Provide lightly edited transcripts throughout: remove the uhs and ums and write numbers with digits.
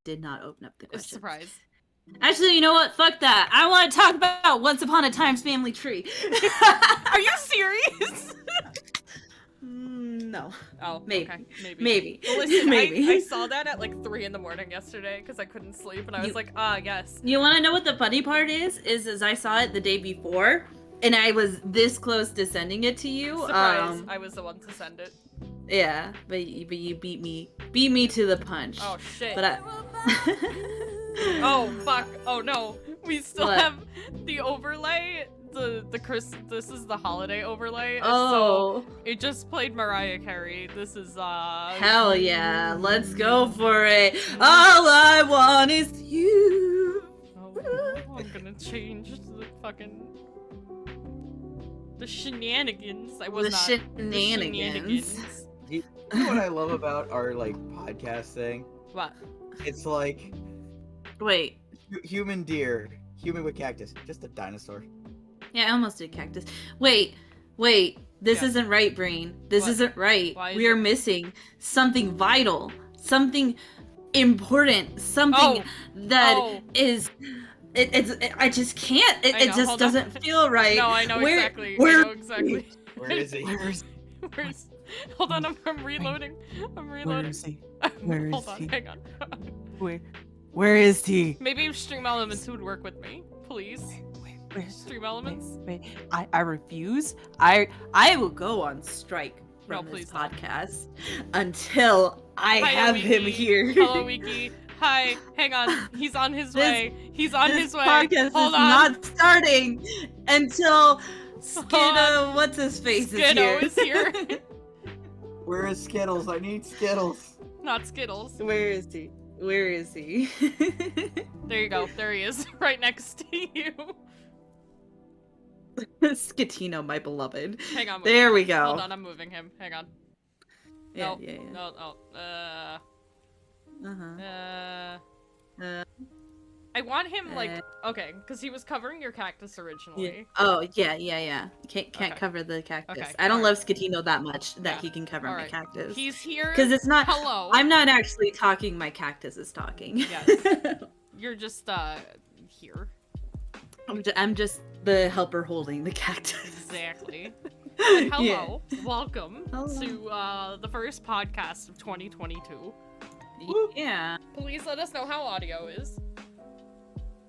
did not open up the question. Surprise. Actually, you know what? Fuck that. I want to talk about Once Upon a Time's Family Tree. Are you serious? No. Oh, maybe. Okay. Maybe. Well, listen, Maybe. I saw that at like 3 a.m. yesterday because I couldn't sleep, and I was like, yes. You want to know what the funny part is? Is I saw it the day before, and I was this close to sending it to you. Surprise! I was the one to send it. Yeah, but you beat me to the punch. Oh shit! But Oh fuck! Oh no! We still What? have the overlay. This is the holiday overlay. Oh. So it just played Mariah Carey. This is Hell yeah! Let's go for it. All I want is you. Oh, I'm gonna change the shenanigans. The shenanigans. You know what I love about our like podcast thing? What? It's like Wait. human deer, human with cactus, just a dinosaur. Yeah, I almost did cactus. Wait. This Yeah. isn't right, Brain. This What? isn't right. Why is We are it- missing something vital, something important, something that is. I just can't. I It know, just hold on. doesn't feel right. No, I know exactly. I know exactly. Where is he? Where's? Hold on, I'm reloading. I'm reloading. Where is he? Where Hold is on, he? hang on. Where is he? Maybe Stream Elements would work with me, please. Where? Stream Elements. Wait, I refuse. I will go on strike No, from this please don't. podcast until I Hi, have him Wiki. here. Hello, Wiki. Hi, hang on. He's on his way. He's on This his way. podcast Hold is on. not starting until Skiddo, what's his face, Skiddo is here. is here. Where is Skittles? I need Skittles. Not Skittles. Where is he? Where is he? There you go. There he is, right next to you. Skitino, my beloved. Hang on. There we go. Hold on, I'm moving him. Hang on. Yeah, No, yeah. No. Uh-huh. I want him like okay, because he was covering your cactus originally. Oh, yeah. Can't Okay. cover the cactus. Okay, I don't alright. love Skitino that much that Yeah, he can cover my alright. cactus. He's here. Because it's not. Hello. I'm not actually talking. My cactus is talking. Yes. You're just here. I'm just the helper holding the cactus. Exactly. And hello. Yeah. Welcome Hello. to the first podcast of 2022. Yeah. Please let us know how audio is.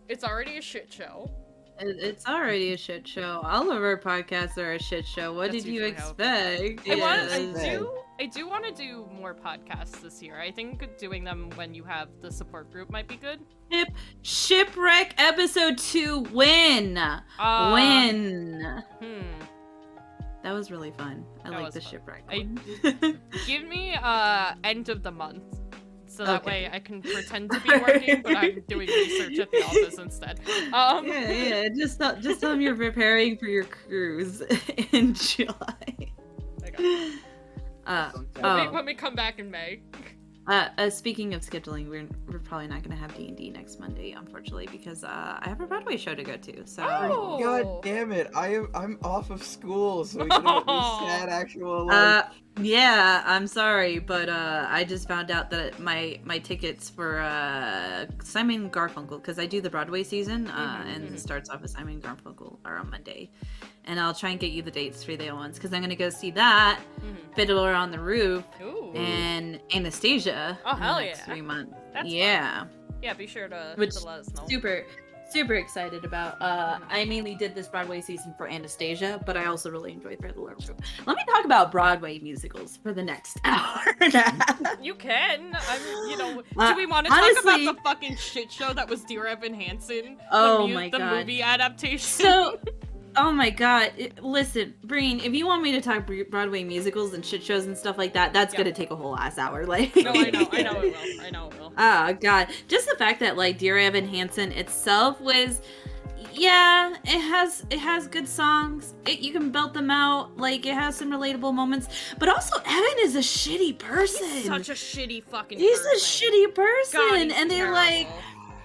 It's already a shit show. It's already a shit show. All of our podcasts are a shit show. What That's did you usually how it expect? I do want to do more podcasts this year. I think doing them when you have the support group might be good. Shipwreck episode 2 win. Win. That was really fun. I That like was the fun. shipwreck I- one. Give me end of the month. So that Okay. way I can pretend to be working, but I'm doing research at the office instead. Yeah. Just tell them you're preparing for your cruise in July. When we come back in May. Speaking of scheduling, we're probably not gonna have D&D next Monday, unfortunately, because I have a Broadway show to go to. So Oh. God damn it! I'm off of school, so we can have Oh. this sad actual like. yeah, I'm sorry, but I just found out that my tickets for Simon Garfunkel, because I do the Broadway season, and it starts off with Simon Garfunkel, are on Monday, and I'll try and get you the dates for the other ones, because I'm gonna go see that, Fiddler on the Roof, Ooh. and Anastasia. Oh, in the hell next yeah. 3 months. That's yeah. fun. Yeah, be sure to Which let us know. super excited about. I mainly did this Broadway season for Anastasia, but I also really enjoyed Fiddler on the Roof. Let me talk about Broadway musicals for the next hour and a half. You can. Do we want to honestly- talk about the fucking shit show that was Dear Evan Hansen? Oh the my the God. movie adaptation. So, oh my God. Listen, Breen, if you want me to talk Broadway musicals and shit shows and stuff like that, that's Yeah. gonna take a whole ass hour. Like, No, I know it will. Oh God! Just the fact that like Dear Evan Hansen itself was, yeah, it has good songs. You can belt them out. Like it has some relatable moments. But also, Evan is a shitty person. He's such a shitty fucking He's person. a shitty person, God, he's and they're terrible. like,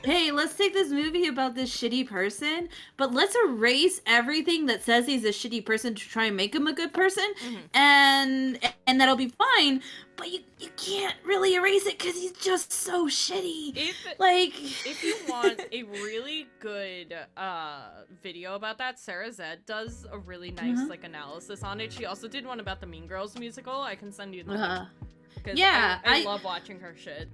hey, let's take this movie about this shitty person, but let's erase everything that says he's a shitty person to try and make him a good person, and that'll be fine. But you can't really erase it because he's just so shitty. If you want a really good video about that, Sarah Zed does a really nice like analysis on it. She also did one about the Mean Girls musical. I can send you the link. Yeah, I love watching her shit.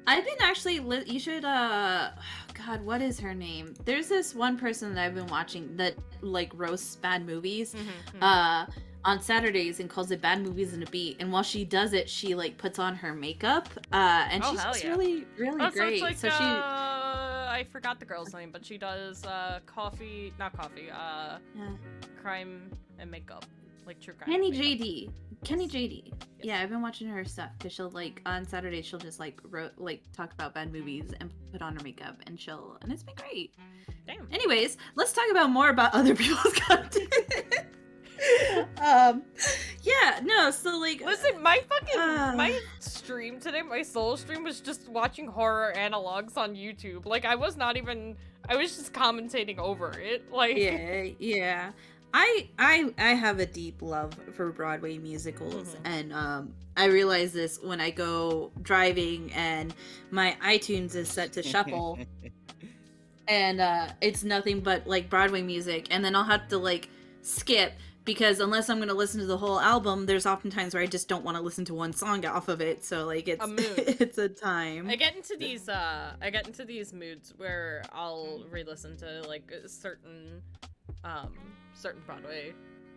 I've been actually, you should, God, what is her name? There's this one person that I've been watching that, like, roasts bad movies, on Saturdays and calls it Bad Movies in a Beat. And while she does it, she, like, puts on her makeup, and she's just really, really great. So, it's like, so she... I forgot the girl's name, but she does, crime and makeup. Like true crime. Kenny JD. Yes. Yeah, I've been watching her stuff because she'll like on Saturdays she'll just like talk about bad movies and put on her makeup and it's been great. Damn. Anyways, let's talk about more about other people's content. Yeah, no, so like listen, my my stream today, my solo stream was just watching horror analogs on YouTube. Like I was just commentating over it. Like yeah. I have a deep love for Broadway musicals, and I realize this when I go driving and my iTunes is set to shuffle, and it's nothing but like Broadway music, and then I'll have to like skip because unless I'm gonna listen to the whole album, there's often times where I just don't want to listen to one song off of it, so like it's a mood. It's a time. I get into these moods where I'll re-listen to like certain Broadway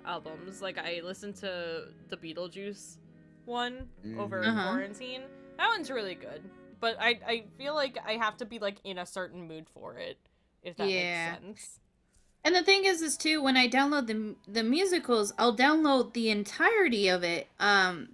albums. Like I listened to the Beetlejuice one over quarantine. That one's really good. But I feel like I have to be like in a certain mood for it, if that makes sense. And the thing is too, when I download the musicals, I'll download the entirety of it,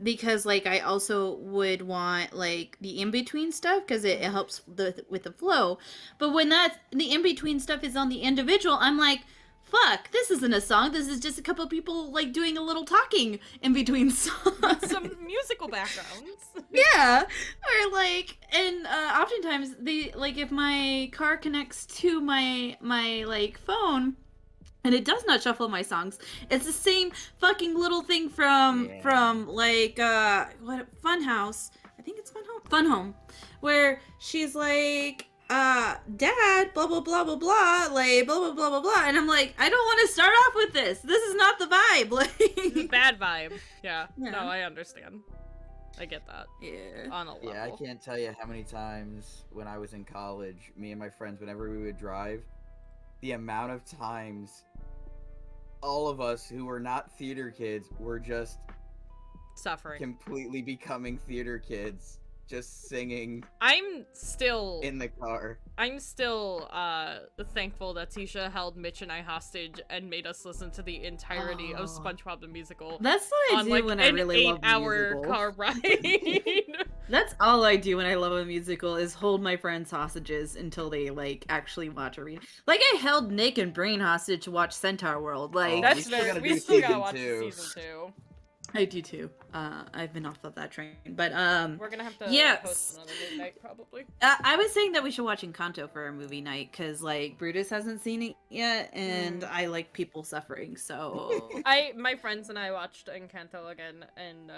because like I also would want like the in between stuff because it helps with the flow. But when the in between stuff is on the individual, I'm like, fuck, this isn't a song. This is just a couple people like doing a little talking in between songs. Some musical backgrounds. Yeah, or like, and oftentimes they like if my car connects to my like phone, and it does not shuffle my songs. It's the same fucking little thing from like what Funhouse. I think it's Fun Home, where she's like, dad, blah blah blah blah blah, like blah blah blah blah blah, and I'm like, I don't want to start off with this. This is not the vibe. Like bad vibe. Yeah. No, I understand. I get that. Yeah. On a level. Yeah, I can't tell you how many times when I was in college, me and my friends, whenever we would drive, the amount of times all of us who were not theater kids were just suffering, completely becoming theater kids. Just singing. I'm still in the car. I'm still thankful that Tisha held Mitch and I hostage and made us listen to the entirety of SpongeBob the Musical. That's what I do like when I really love an 8-hour musicals. car ride. That's all I do when I love a musical is hold my friends hostages until they like actually watch a read. Like I held Nick and Brain hostage to watch Centaur World. Like that's fair. We still gotta watch season 2. I do too. I've been off of that train, but we're gonna have to host another movie night probably. I was saying that we should watch Encanto for a movie night because like Brutus hasn't seen it yet, and I like people suffering. So my friends and I watched Encanto again, and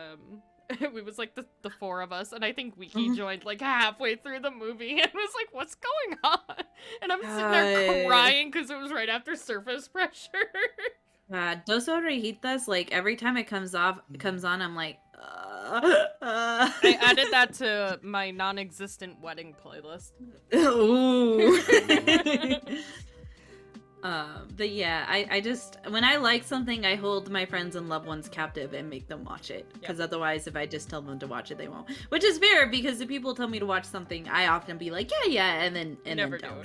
it was like the four of us, and I think Wiki joined like halfway through the movie and was like, "What's going on?" And I'm sitting there crying because it was right after Surface Pressure. Dos Orejitas, like every time it comes on, I'm like, I added that to my non-existent wedding playlist. Ooh. But yeah, I just when I like something, I hold my friends and loved ones captive and make them watch it. Because otherwise, if I just tell them to watch it, they won't. Which is fair because if people tell me to watch something, I often be like, yeah, and then never don't.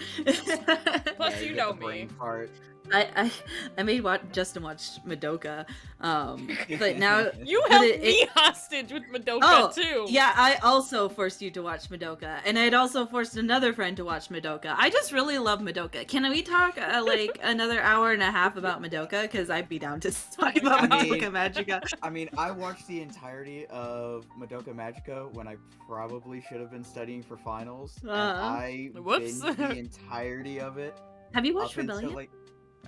Plus, you know me. Part. I made Justin watch Madoka, but now You but held it- me hostage with Madoka Oh, too. yeah, I also forced you to watch Madoka, and I'd also forced another friend to watch Madoka. I just really love Madoka. Can we talk like another hour and a half about Madoka? Because I'd be down to talk about I mean- Madoka Magica. I mean, I watched the entirety of Madoka Magica when I probably should have been studying for finals, and I Whoops. binged the entirety of it. Have you up watched until, Rebellion? like,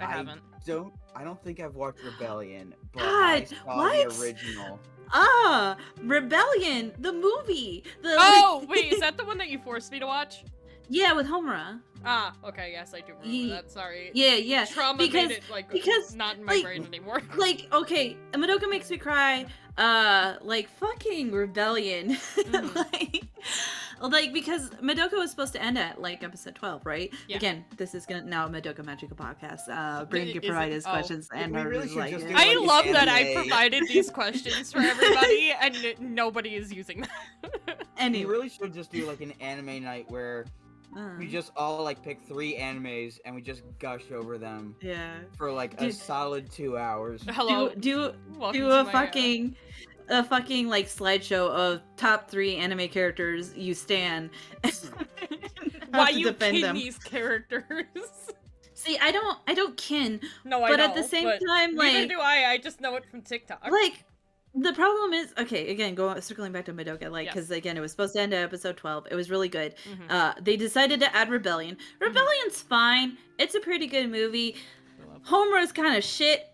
I haven't. I don't think I've watched Rebellion, but I God, saw what? the original. Rebellion, the movie. Oh, wait, is that the one that you forced me to watch? Yeah, with Homura. Ah, okay, yes, I do remember Ye- that. Sorry. Yeah. Trauma because made it because, not in my like- brain anymore. Like, okay, Madoka makes me cry. Like fucking Rebellion. Mhm. like because Madoka was supposed to end at like episode 12, right? Yeah. Again, this is gonna now Madoka Magica podcast. Bring Is your it- providers oh. questions and We are really should like, just do, I like, love that I anime. provided these questions for everybody and nobody is using them. We anyway. really should just do like an anime night where we just all like pick 3 animes and we just gush over them yeah. for like a Dude. solid 2 hours. Hello. Do Welcome do to a my, fucking like slideshow of top 3 anime characters you stan. why to you defend kin them. these characters? See, I don't kin, No, I but know, at the same but time, neither like, do I just know it from TikTok. like the problem is, okay, again, circling back to Madoka, like, Yes. because again, it was supposed to end at episode 12. It was really good. Mhm. They decided to add Rebellion. Rebellion's fine. It's a pretty good movie. Homura's kind of shit.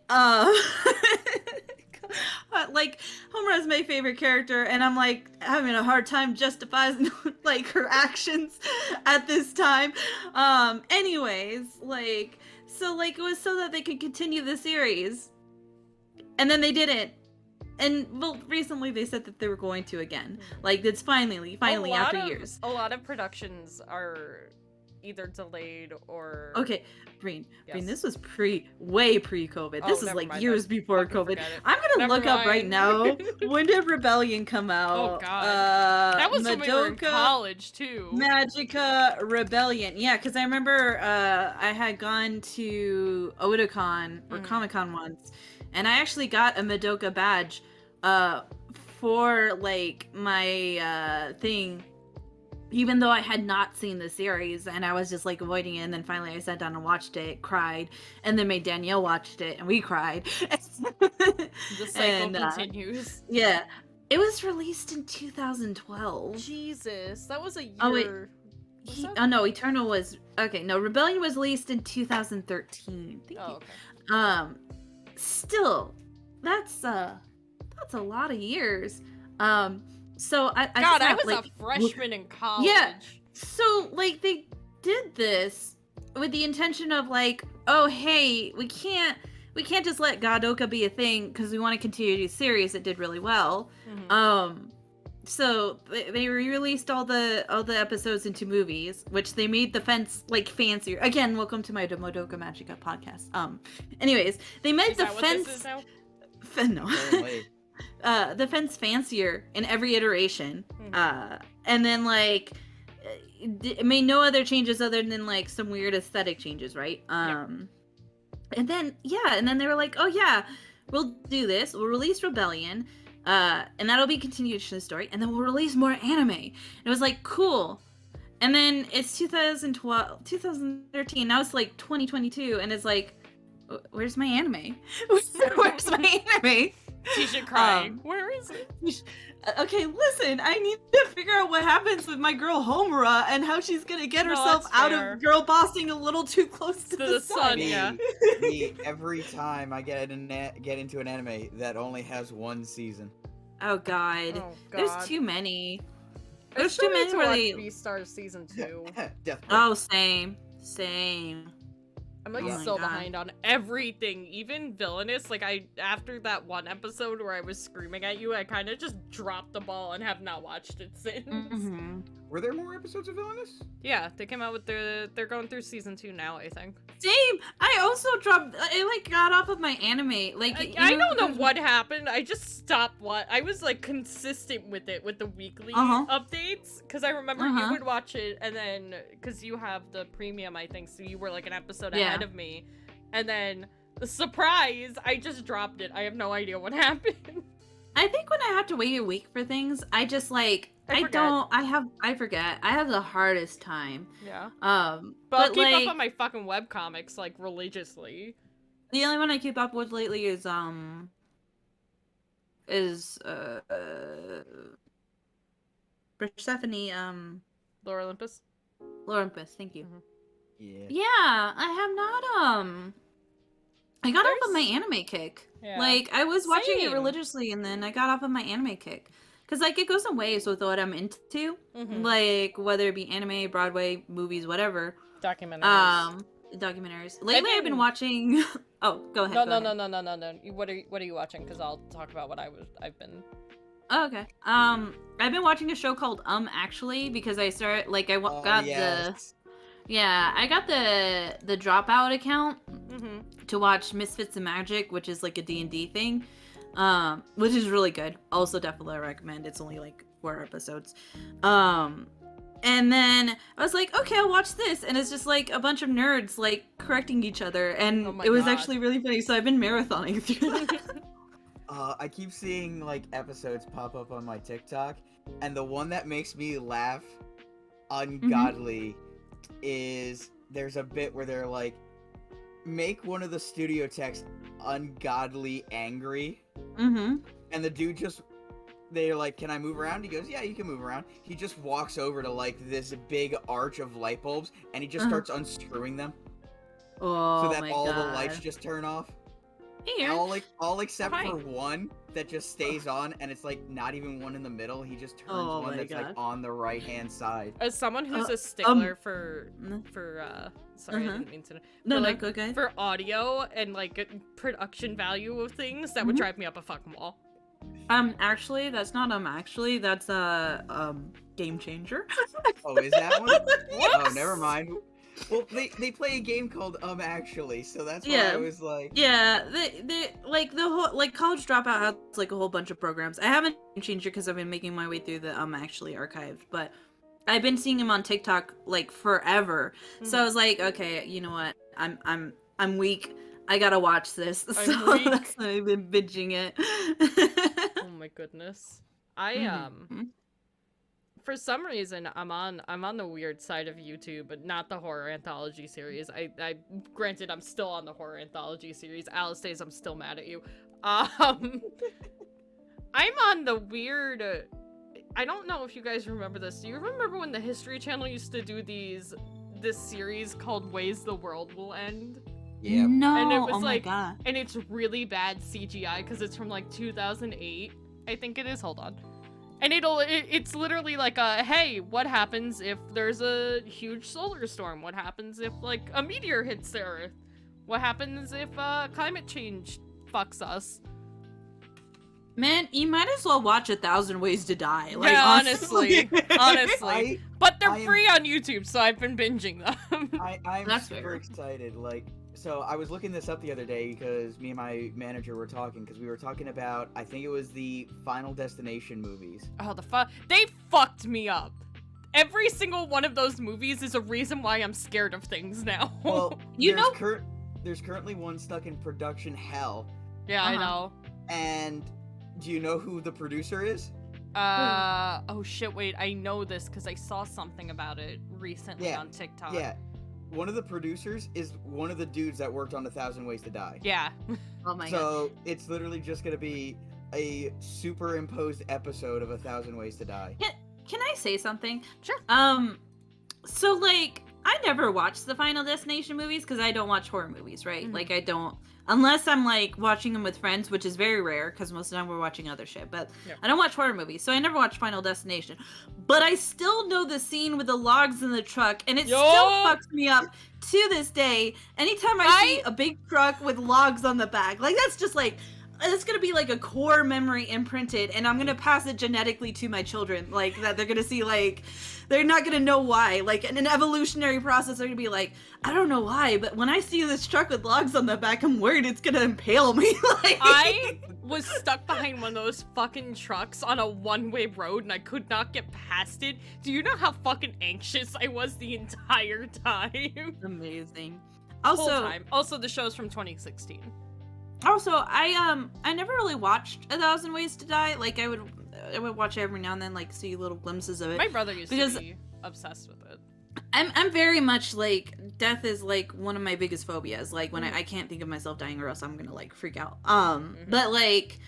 Like, Homura's my favorite character, and I'm like having a hard time justifying like her actions at this time. Anyways, like, so like it was so that they could continue the series, and then they didn't. And well, recently they said that they were going to again. Like, it's finally after years. A lot of productions are either delayed or Okay, Breen, Yes. this was way pre-COVID. Oh, This is never like mind years then. before Fucking COVID. forget it. I'm gonna Never look up right mind. now. When did Rebellion come out? Oh god. That was when we were in Madoka college too. Magica Rebellion. Yeah, because I remember I had gone to Otakon or Mhm. Comic-Con once, and I actually got a Madoka badge for like my thing, even though I had not seen the series, and I was just like avoiding it. And then finally I sat down and watched it, cried, and then made Danielle watched it and we cried. The cycle And, continues. yeah, it was released in 2012. Jesus, that was a year. Oh, wait. Was that- Oh no, Eternal was okay. No, Rebellion was released in 2013. Thank Oh, you. okay. Still, that's a lot of years. So I God, just I have, was like, a freshman in college. Yeah. So like they did this with the intention of like, oh hey, we can't just let Gadoka be a thing because we want to continue to do series that did really well. Mhm. So they re-released all the episodes into movies, which they made the fence like fancier. Again, welcome to my Madoka Magica podcast. Anyways, they made Is the that what fence this is now? no. Apparently. The fence fancier in every iteration. Mhm. And then like it made no other changes other than like some weird aesthetic changes, right? Yeah. And then they were like, oh yeah, we'll do this. We'll release Rebellion, and that'll be continuation of the story, and then we'll release more anime. And it was like, cool. And then it's 2012, 2013. Now it's like 2022, and it's like, where's my anime? Where's my anime? Tisha crying. Where is it? Okay, listen, I need to figure out what happens with my girl Homura and how she's gonna get No, herself that's out fair. of girl bossing a little too close to the sun. Me, Yeah. me, every time I get into an anime that only has 1 season. Oh god. Oh, There's God. too many. I There's still too need many to where watch they... Beastars season 2. Death. Oh, same. I'm like Oh my so God. behind on everything, even Villainous. Like after that one episode where I was screaming at you, I kind of just dropped the ball and have not watched it since. Mhm. Were there more episodes of Villainous? Yeah, they came out with they're going through season 2 now, I think. Same. I also dropped. I like got off of my anime. Like I don't know what happened. I just stopped. I was like consistent with it with the weekly Uh-huh. updates because I remember Uh-huh. you would watch it and then because you have the premium, I think, so you were like an episode Yeah. ahead of me. and then the surprise, I just dropped it. I have no idea what happened. I think when I have to wait a week for things, I just like I forget. I forget. I have the hardest time. Yeah. But I'll keep like up on my fucking webcomics like religiously. the only one I keep up with lately is Persephone Lore Olympus. Olympus, thank you. Yeah. Yeah, I have not I got off of my There's- anime kick. Yeah. Like I was watching it Same. religiously and then I got off of my anime kick. Cause like it goes in waves with what I'm into. Mhm. Like whether it be anime, Broadway, movies, whatever. Documentaries. Documentaries. Lately I've been been- watching Oh, go ahead. No, go no, ahead. no, no, no, no, no. What are you watching? Because I'll talk about what I've been. Oh, okay. I've been watching a show called Actually because I started like Oh, got yes. I got the Dropout account Mm-hmm. to watch Misfits and Magic, which is like a D&D thing, which is really good. Also definitely recommend. It's only like 4 episodes. And then I was like, okay, I'll watch this, and it's just like a bunch of nerds like correcting each other, and Oh my it was God. actually really funny. So I've been marathoning through that. I keep seeing like episodes pop up on my TikTok, and the one that makes me laugh ungodly is there's a bit where they're like, make one of the studio techs ungodly angry, Mm-hmm. and the dude just, they're like, can I move around? He goes, yeah, you can move around. He just walks over to like this big arch of light bulbs, and he just starts unscrewing them Oh so that my all God. the lights just turn off. Hey, Aaron. All except Hi. for one that just stays on, and it's like not even one in the middle. He just turns Oh one my that's like God. on the right hand side. As someone who's Uh, a stickler mm. for sorry, I Uh-huh. didn't mean to. No, for, no, like, okay. for audio and like production value of things, that would Mhm. drive me up a fucking wall. Actually, that's not actually that's a Game Changer. Oh, is that one? Oh, Whoops! never mind. Well, they play a game called Actually, so that's why Yeah. I was like, Yeah, they like the whole like College Dropout has like a whole bunch of programs. I haven't changed it because I've been making my way through the Actually archived, but I've been seeing him on TikTok like forever. So I was like, okay, you know what? I'm weak. I gotta watch this. So weak. that's why I've been binging it. Oh my goodness. I Mhm. for some reason I'm on the weird side of YouTube, but not the horror anthology series. I granted I'm still on the horror anthology series. Alice says I'm still mad at you. I'm on the weird I don't know if you guys remember this. Do you remember when the History Channel used to do this series called Ways the World Will End? yeah. No, And it was oh like- my god. And it's really bad CGI because it's from like 2008. I think it is. Hold on. And it's literally like hey, what happens if there's a huge solar storm? What happens if like a meteor hits the Earth? What happens if climate change fucks us? Man, you might as well watch 1,000 Ways to Die. Like, Yeah, honestly. honestly. But they're I am- free on YouTube, so I've been binging them. I'm That's super fair. excited. Like, so I was looking this up the other day because me and my manager were talking because we were talking about, I think it was the Final Destination movies. Oh, they fucked me up. Every single one of those movies is a reason why I'm scared of things now. Well, You there's know- there's currently one stuck in production hell, Yeah, I Uh-huh. know. and do you know who the producer is? Oh shit, wait, I know this because I saw something about it recently Yeah, on TikTok. Yeah, one of the producers is one of the dudes that worked on 1,000 Ways to Die. Yeah. Oh my god. So it's literally just gonna be a superimposed episode of 1,000 Ways to Die. Can I say something? Sure. So like, I never watch the Final Destination movies because I don't watch horror movies, right? Mhm. Like, I don't, unless I'm like watching them with friends, which is very rare because most of the time we're watching other shit. But Yeah. I don't watch horror movies, so I never watch Final Destination. But I still know the scene with the logs in the truck, and it still Yo! fucks me up to this day. Anytime I see a big truck with logs on the back, like that's just like. It's gonna be like a core memory imprinted, and I'm gonna pass it genetically to my children. Like that, they're gonna see like, they're not gonna know why. Like in an evolutionary process, they're gonna be like, I don't know why, but when I see this truck with logs on the back, I'm worried it's gonna impale me. Like, I was stuck behind one of those fucking trucks on a one-way road and I could not get past it. Do you know how fucking anxious I was the entire time? amazing. Also, Whole time. Also, the show's from 2016. I never really watched A Thousand Ways to Die. Like I would watch it every now and then, like see little glimpses of it. My brother used Because to be obsessed with it. I'm very much like death is like one of my biggest phobias. Like when I can't think of myself dying or else I'm gonna like freak out. But like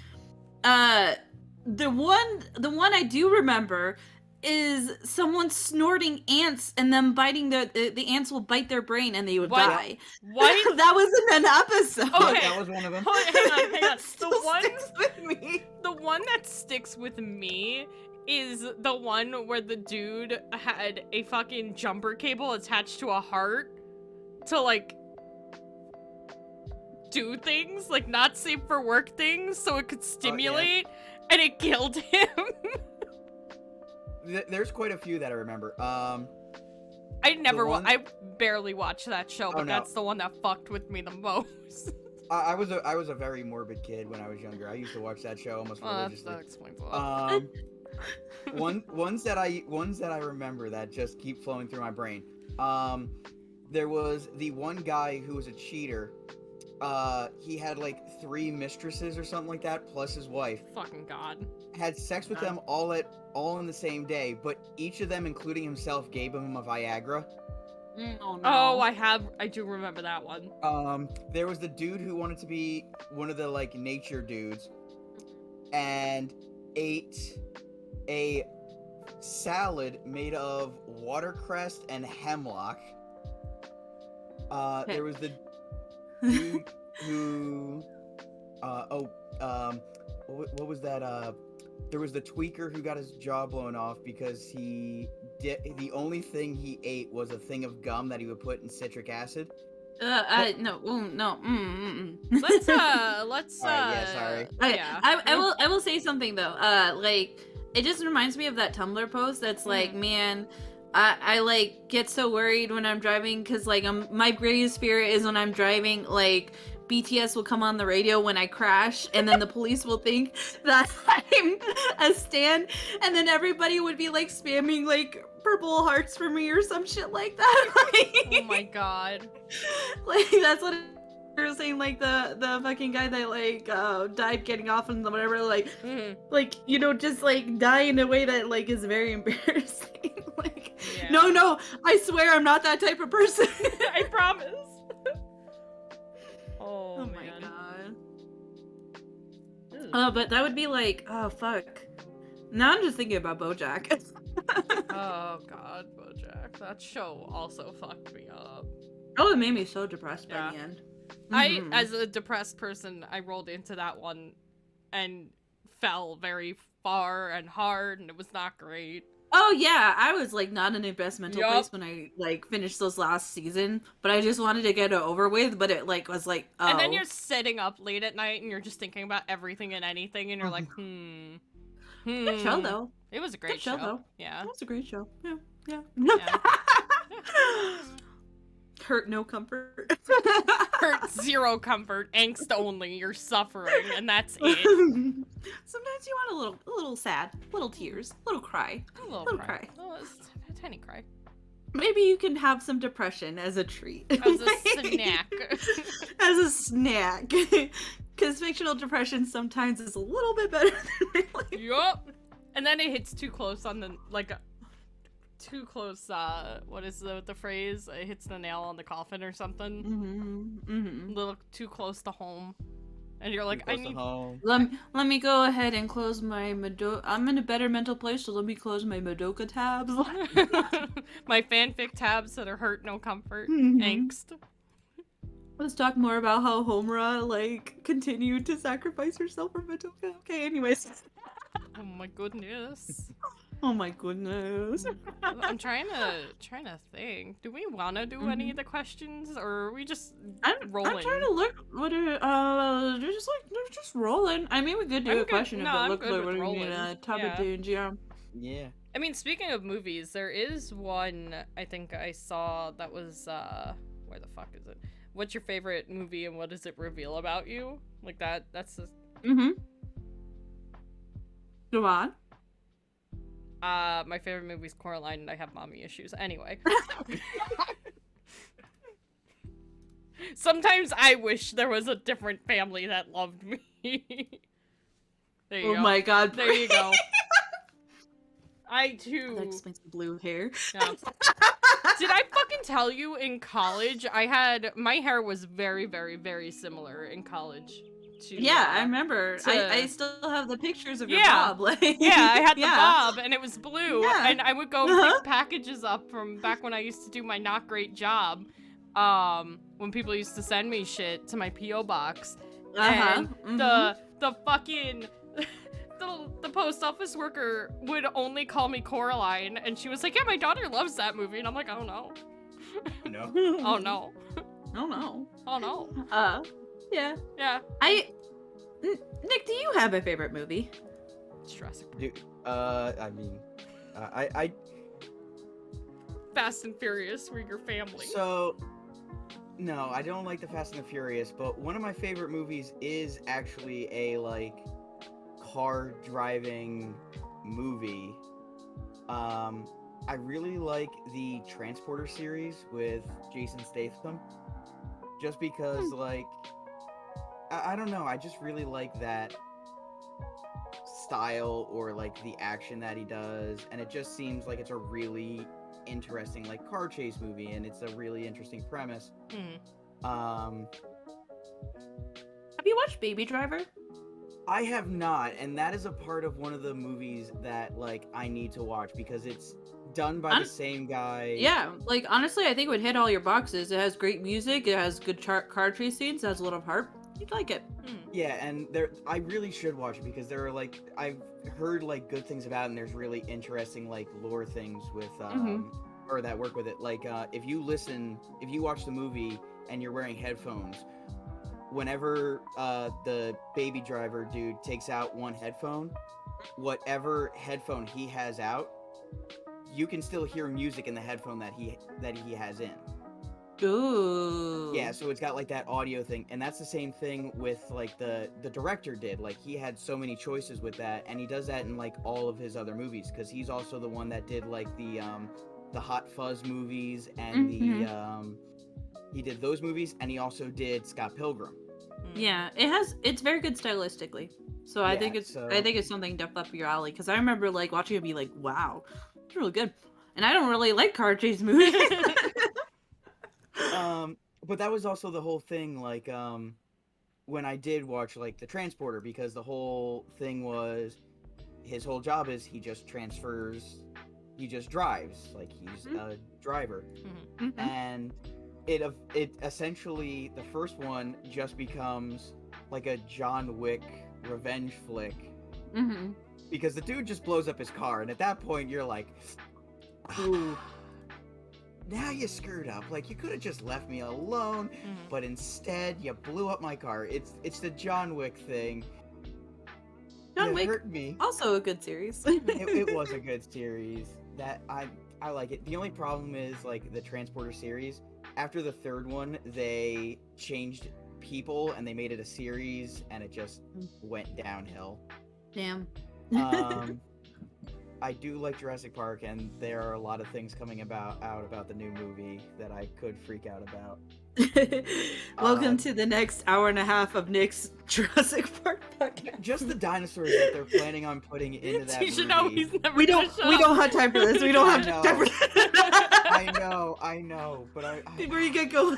the one I do remember is someone snorting ants and them biting the ants will bite their brain and they would What? die. What? That was in an episode. Okay. That was one of them. Hang on. That still sticks with me. The one that sticks with me is the one where the dude had a fucking jumper cable attached to a heart to, like, do things, like, not safe for work things, so it could stimulate, and it killed him. There's quite a few that I remember. I barely watched that show, but no. that's the one that fucked with me the most. I was a very morbid kid when I was younger. I used to watch that show almost Well, religiously. that explains a lot. Ones that I remember that just keep flowing through my brain. There was the one guy who was a cheater. He had like 3 mistresses or something like that, plus his wife. Fucking God. Had sex with them all in the same day, but each of them, including himself, gave him a Viagra. Oh, no. Oh, I do remember that one. There was the dude who wanted to be one of the like nature dudes, and ate a salad made of watercress and hemlock. There was the dude who, what was that? There was the tweaker who got his jaw blown off because the only thing he ate was a thing of gum that he would put in citric acid. No. Let's yeah, sorry. Yeah. I will say something though. Like it just reminds me of that Tumblr post that's like, man, I like get so worried when I'm driving because like my greatest fear is when I'm driving, like BTS will come on the radio when I crash, and then the police will think that I'm a stan, and then everybody would be like spamming like purple hearts for me or some shit like that. Oh my God. Like that's what they were saying. Like the fucking guy that like died getting off and whatever. Like like you know just like die in a way that like is very embarrassing. Like no, I swear I'm not that type of person. I promise. Oh my man. God. But that would be like, oh fuck. Now I'm just thinking about BoJack. Oh God, BoJack. That show also fucked me up. Oh, it made me so depressed by Yeah. the end. I, as a depressed person, I rolled into that one and fell very far and hard, and it was not great. Oh yeah, I was like not in a best mental Yup. place when I like finished those last season, but I just wanted to get it over with. But it like was like, oh. And then you're sitting up late at night and you're just thinking about everything and anything, and you're like, Good show though. It was a great Good show though. Yeah. It was a great show. Yeah. Yeah. Hurt, no comfort. Hurt, zero comfort, angst only. You're suffering, and that's it. Sometimes you want a little sad, little tears, little cry, A little cry. Oh, it's a tiny cry. Maybe you can have some depression as a treat. As a snack. As a snack. Because fictional depression sometimes is a little bit better than real life. Yup. And then it hits too close on the, like, too close, what is the phrase? It hits the nail on the coffin or something. A little too close to home. And you're like, I need... home. Let me go ahead and close my I'm in a better mental place, so let me close my Madoka tabs. My fanfic tabs that are hurt, no comfort, Mhm. angst. Let's talk more about how Homura, like, continued to sacrifice herself for Madoka. Okay, anyways. Oh my goodness. Oh my goodness. I'm trying to think. Do we want to do any of the questions, or are we just I'm rolling? trying to look. What are they're just rolling. I mean, we could do I'm a good. question No, if it I'm looks good like with what we rolling. need topic Yeah. change. Yeah. Yeah. I mean, speaking of movies, there is one I think I saw that was where the fuck is it? What's your favorite movie and what does it reveal about you? Like that's the Go on. my favorite movie is Coraline and I have mommy issues. Anyway. Sometimes I wish there was a different family that loved me. There you Oh go. my god. There you go. I That too. explains the blue hair. Yeah. Did I fucking tell you in college my hair was very, very, very similar in college to Yeah, I remember. I to- still have the pictures of your Yeah. bob. Like, Yeah, I had the yeah. bob and it was blue Yeah. and I would go and pick packages up from back when I used to do my not great job. When people used to send me shit to my PO box. And the fucking the post office worker would only call me Coraline, and she was like, "Yeah, my daughter loves that movie," and I'm like, "Oh no, No. oh no, Oh no. oh no." Yeah. Yeah, Nick, do you have a favorite movie? it's Jurassic Park. Dude, I mean, I Fast and Furious were your family. so no, I don't like the Fast and the Furious, but one of my favorite movies is actually a like car driving movie. I really like the Transporter series with Jason Statham, just because like I don't know, I just really like that style or like the action that he does, and it just seems like it's a really interesting like car chase movie, and it's a really interesting premise. Mhm. Have you watched Baby Driver? I have not, and that is a part of one of the movies that like I need to watch because it's done by the same guy. Yeah, like honestly, I think it would hit all your boxes. It has great music. It has good car chase scenes. It has a lot of heart. You'd like it. Yeah, and I really should watch it because there are like I've heard like good things about it, and there's really interesting like lore things with or that work with it. Like if you watch the movie and you're wearing headphones, whenever the Baby Driver dude takes out one headphone, whatever headphone he has out, you can still hear music in the headphone that he has in. Ooh. Yeah, so it's got like that audio thing, and that's the same thing with like the director did. Like he had so many choices with that, and he does that in like all of his other movies because he's also the one that did like the Hot Fuzz movies and he did those movies, and he also did Scott Pilgrim. Yeah, it's very good stylistically. So I think it's something up your alley because I remember like watching it be like, wow, it's really good. And I don't really like car chase movies. But that was also the whole thing, like, when I did watch, like, the Transporter, because the whole thing was, his whole job is he just drives, like, he's a driver. And it essentially, the first one just becomes, like, a John Wick revenge flick. Because the dude just blows up his car, and at that point, you're like, ooh. Now you screwed up. Like, you could have just left me alone, but instead you blew up my car. It's the John Wick thing. John Wick hurt me. Also a good series. it was a good series. That I like it. The only problem is like the Transporter series. After the third one, they changed people and they made it a series, and it just went downhill. Damn. I do like Jurassic Park, and there are a lot of things coming out about the new movie that I could freak out about. Welcome to the next hour and a half of Nick's Jurassic Park podcast. Just the dinosaurs that they're planning on putting into that You should movie. know he's never We gonna don't shut up. have time for this. We don't have time for this. I know, but I Before you get going,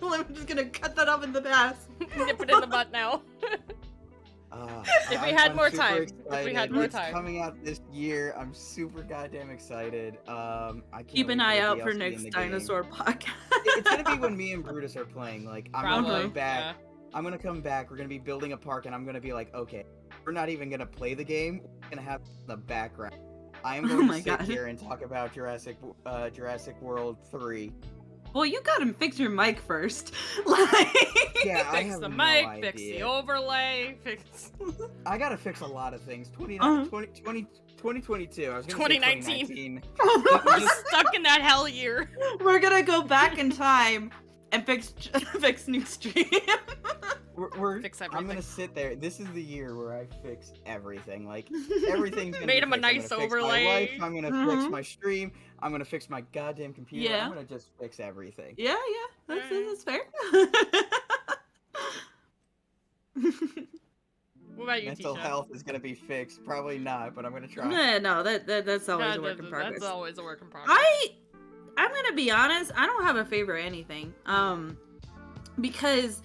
I'm just gonna cut that off in the past. Nip it in the butt now. If we had more time. If we had more time. It's coming out this year. I'm super goddamn excited. I can't Keep an wait eye for out the for DLC in Nick's the game. dinosaur podcast. It's gonna be when me and Brutus are playing. Like I'm gonna Probably, come back. yeah. I'm gonna come back. We're gonna be building a park, and I'm gonna be like, okay, we're not even gonna play the game. We're gonna have the background. I am going to sit here and talk about Jurassic World 3. Well, you gotta fix your mic first. Like, Yeah, I Fix have the no mic, idea. fix the overlay, fix... I gotta fix a lot of things. 2022. I was gonna 2019. say 2019. We're stuck in that hell year. we're gonna go back in time and fix Nick's stream. Fix I'm everything. gonna sit there. This is the year where I fix everything. Like everything's gonna Made be him a fixed. I'm nice gonna fix overlay. my life. I'm gonna fix Mhm. my stream. I'm gonna fix my goddamn computer. Yeah. I'm gonna just fix everything. Yeah, that's fair. What about you, Mental Tisha? health is gonna be fixed. Probably not, but I'm gonna try. No, that's always a work in progress. That's always a work in progress. I'm gonna be honest, I don't have a favorite anything. Because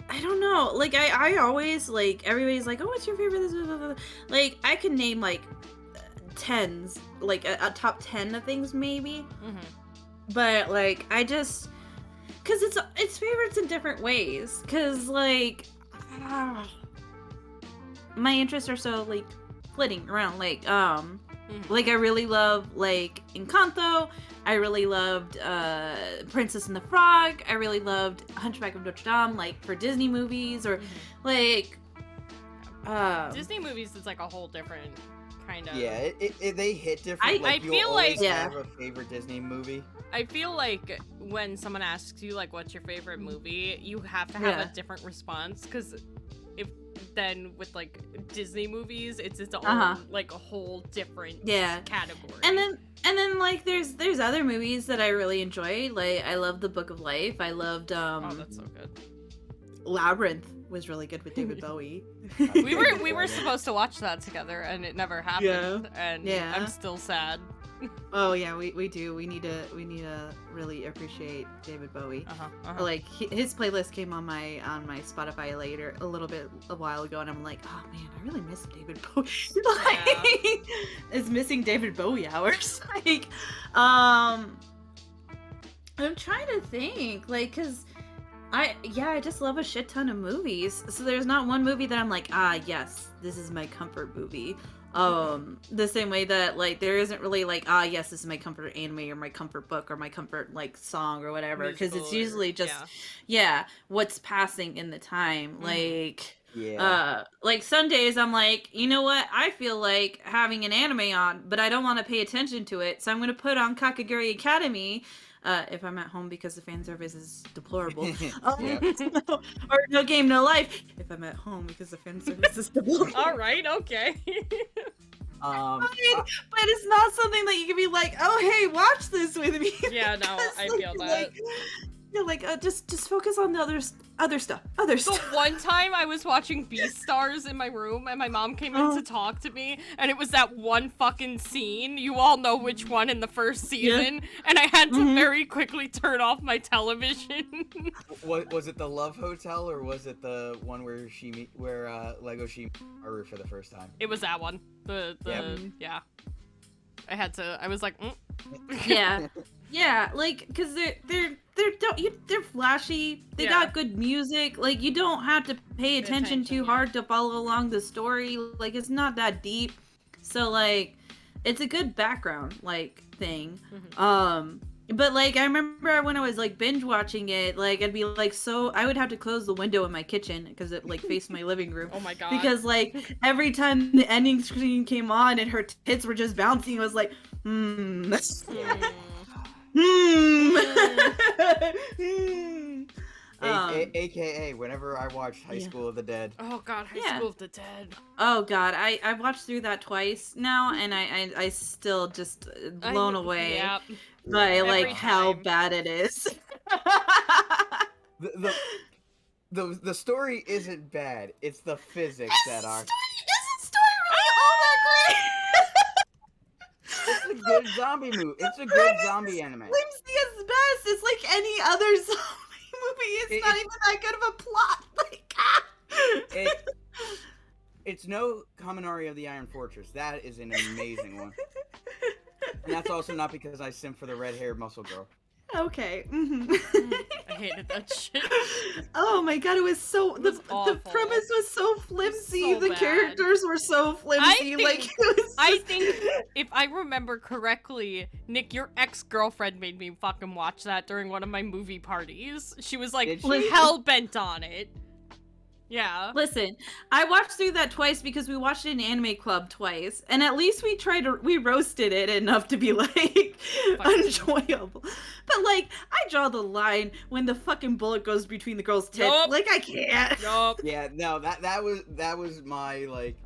I don't know, like I always like everybody's like, oh, what's your favorite? This, blah, blah, blah. Like I can name like tens, like a top 10 of things maybe, but like I just because it's favorites in different ways. Because like my interests are so like flitting around. Like like I really love like Encanto. I really loved Princess and the Frog. I really loved Hunchback of Notre Dame, like for Disney movies, or like Disney movies is like a whole different kind of. Yeah, they hit different. I you'll feel always like- have a favorite Disney movie. I feel like when someone asks you like what's your favorite movie, you have to have Yeah. a different response, because if then with like Disney movies, it's its own like a whole different category. And then like there's other movies that I really enjoy. Like I love The Book of Life. I loved oh, that's so good. Labyrinth was really good with David Bowie. We were supposed to watch that together, and it never happened. And Yeah. I'm still sad. Oh yeah, we do. We need to really appreciate David Bowie. Like his playlist came on my Spotify a little bit a while ago, and I'm like, oh man, I really miss David Bowie. Like, it's missing David Bowie hours. Like, I'm trying to think, like, cause I just love a shit ton of movies. So there's not one movie that I'm like, yes, this is my comfort movie. The same way that like there isn't really like, yes, this is my comfort anime or my comfort book or my comfort like song or whatever, because it's usually just what's passing in the time. Like like some days I'm like, you know what, I feel like having an anime on, but I don't want to pay attention to it, so I'm gonna put on Kakaguri Academy if I'm at home because the fan service is deplorable. Or No Game No Life if I'm at home because the fan service is deplorable. All right, okay. But it's not something that you can be like, oh hey, watch this with me. Yeah, no, I feel that. Just focus on the other stuff. The one time I was watching Beastars in my room, and my mom came in to talk to me, and it was that one fucking scene. You all know which one in the first season, and I had to very quickly turn off my television. Was it the Love Hotel, or was it the one where Lego she Haru for the first time? It was that one. Yeah. I was like, Yeah, like, cause they're flashy. They got good music. Like, you don't have to pay attention too hard to follow along the story. Like, it's not that deep. So like, it's a good background like thing. But like, I remember when I was like binge watching it, like I'd be like, I would have to close the window in my kitchen because it like faced my living room. oh my god. Because like every time the ending screen came on and her tits were just bouncing, I was like, AKA whenever I watched High School of the Dead. Oh god, High School of the Dead. Oh god, I've watched through that twice now, and I still just blown away by like how bad it is. The story isn't bad. It's the physics that are. Isn't story really all that great? It's a good zombie movie. It's a good zombie anime. Whimsy is best. It's like any other zombie movie. It's not even that good of a plot. Like, it's no Kaminari of the Iron Fortress. That is an amazing one. And that's also not because I simp for the red-haired muscle girl. Okay. I hated that shit. Oh my god, it was so the premise was so flimsy. The characters were so flimsy. I think if I remember correctly, Nick, your ex-girlfriend made me fucking watch that during one of my movie parties. She was like hell bent on it. Yeah. Listen, I watched through that twice because we watched it in Anime Club twice, and at least we roasted it enough to be like enjoyable. But But like, I draw the line when the fucking bullet goes between the girl's tits. Yup. Like, I can't. Yup. Yeah, no, that was my like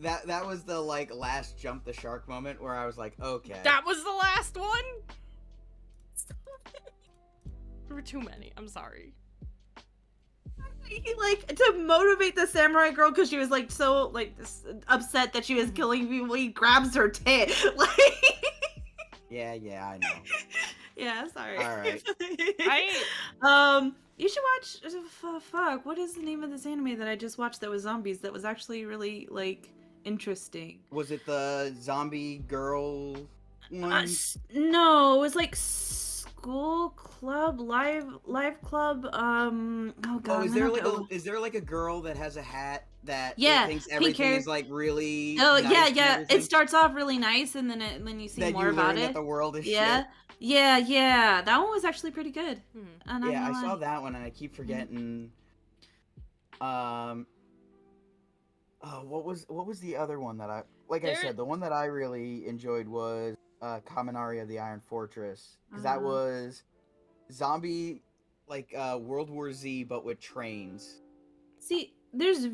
that was the like last jump the shark moment where I was like, okay. That was the last one? There were too many. I'm sorry. He, like, to motivate the samurai girl because she was like so like upset that she was killing people, he grabs her tit. Like, Yeah, I know. yeah, sorry. All right. You should watch. Fuck, what is the name of this anime that I just watched that was zombies? That was actually really like interesting. Was it the zombie girl one? No, it was like school club live club. Oh god. Oh, is there like a girl that has a hat that Yeah, thinks pink everything hair. is like really Oh nice yeah, and yeah. everything? It starts off really nice, and then you see Then more you about learn it. that the world is Yeah, shit. yeah. That one was actually pretty good. And I'm Yeah, I not saw lying. that one and I keep forgetting. What was the other one that I I There- said, the one that I really enjoyed was Kaminari of the Iron Fortress, because that Uh-huh. was zombie like World War Z but with trains. See, there's.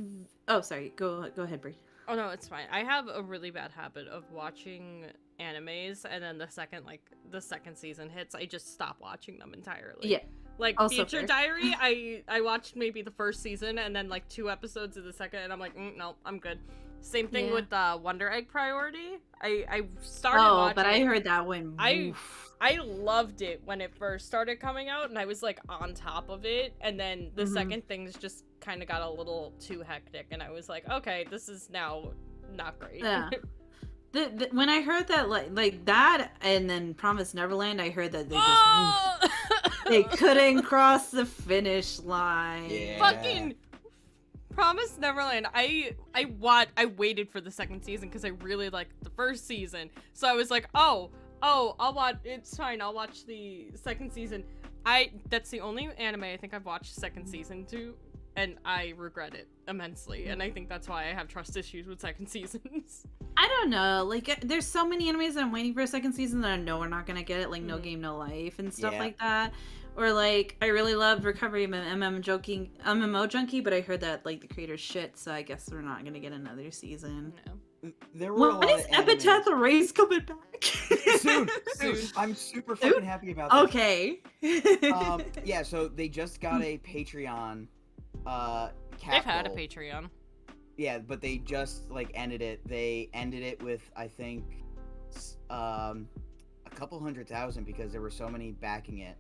Oh, sorry. Go ahead, Brie. Oh no, it's fine. I have a really bad habit of watching animes, and then the second season hits, I just stop watching them entirely. Yeah. Like Also Future fair. Diary, I watched maybe the first season and then like 2 episodes of the second, and I'm like, no, I'm good. Same thing Yeah. with Wonder Egg Priority. I started Oh, watching. but I it. heard that one. I loved it when it first started coming out, and I was like on top of it. And then the Mhm. second things just kind of got a little too hectic, and I was like, okay, this is now not great. Yeah. When I heard that, like that, and then Promise Neverland, I heard that they just Oh! they couldn't cross the finish line. Yeah. Fucking Promise Neverland. I waited for the second season because I really liked the first season. So I was like, I'll watch. It's fine. I'll watch the second season. That's the only anime I think I've watched second season to, and I regret it immensely. And I think that's why I have trust issues with second seasons. I don't know. Like, there's so many animes that I'm waiting for a second season that I know we're not gonna get it. Like, No Mhm. Game, No Life and stuff Yeah. like that. Or like, I really love Recovery MMO Junkie, but I heard that like the creator's shit, so I guess we're not gonna get another season. No. There were a When lot is of animes. Epitaph Erase coming back? Soon. Soon. I'm super Soon? fucking happy about this. Okay. Yeah, so they just got a Patreon They've had a capital. Patreon. Yeah, but they just like ended it. They ended it with I think a couple 100,000 because there were so many backing it.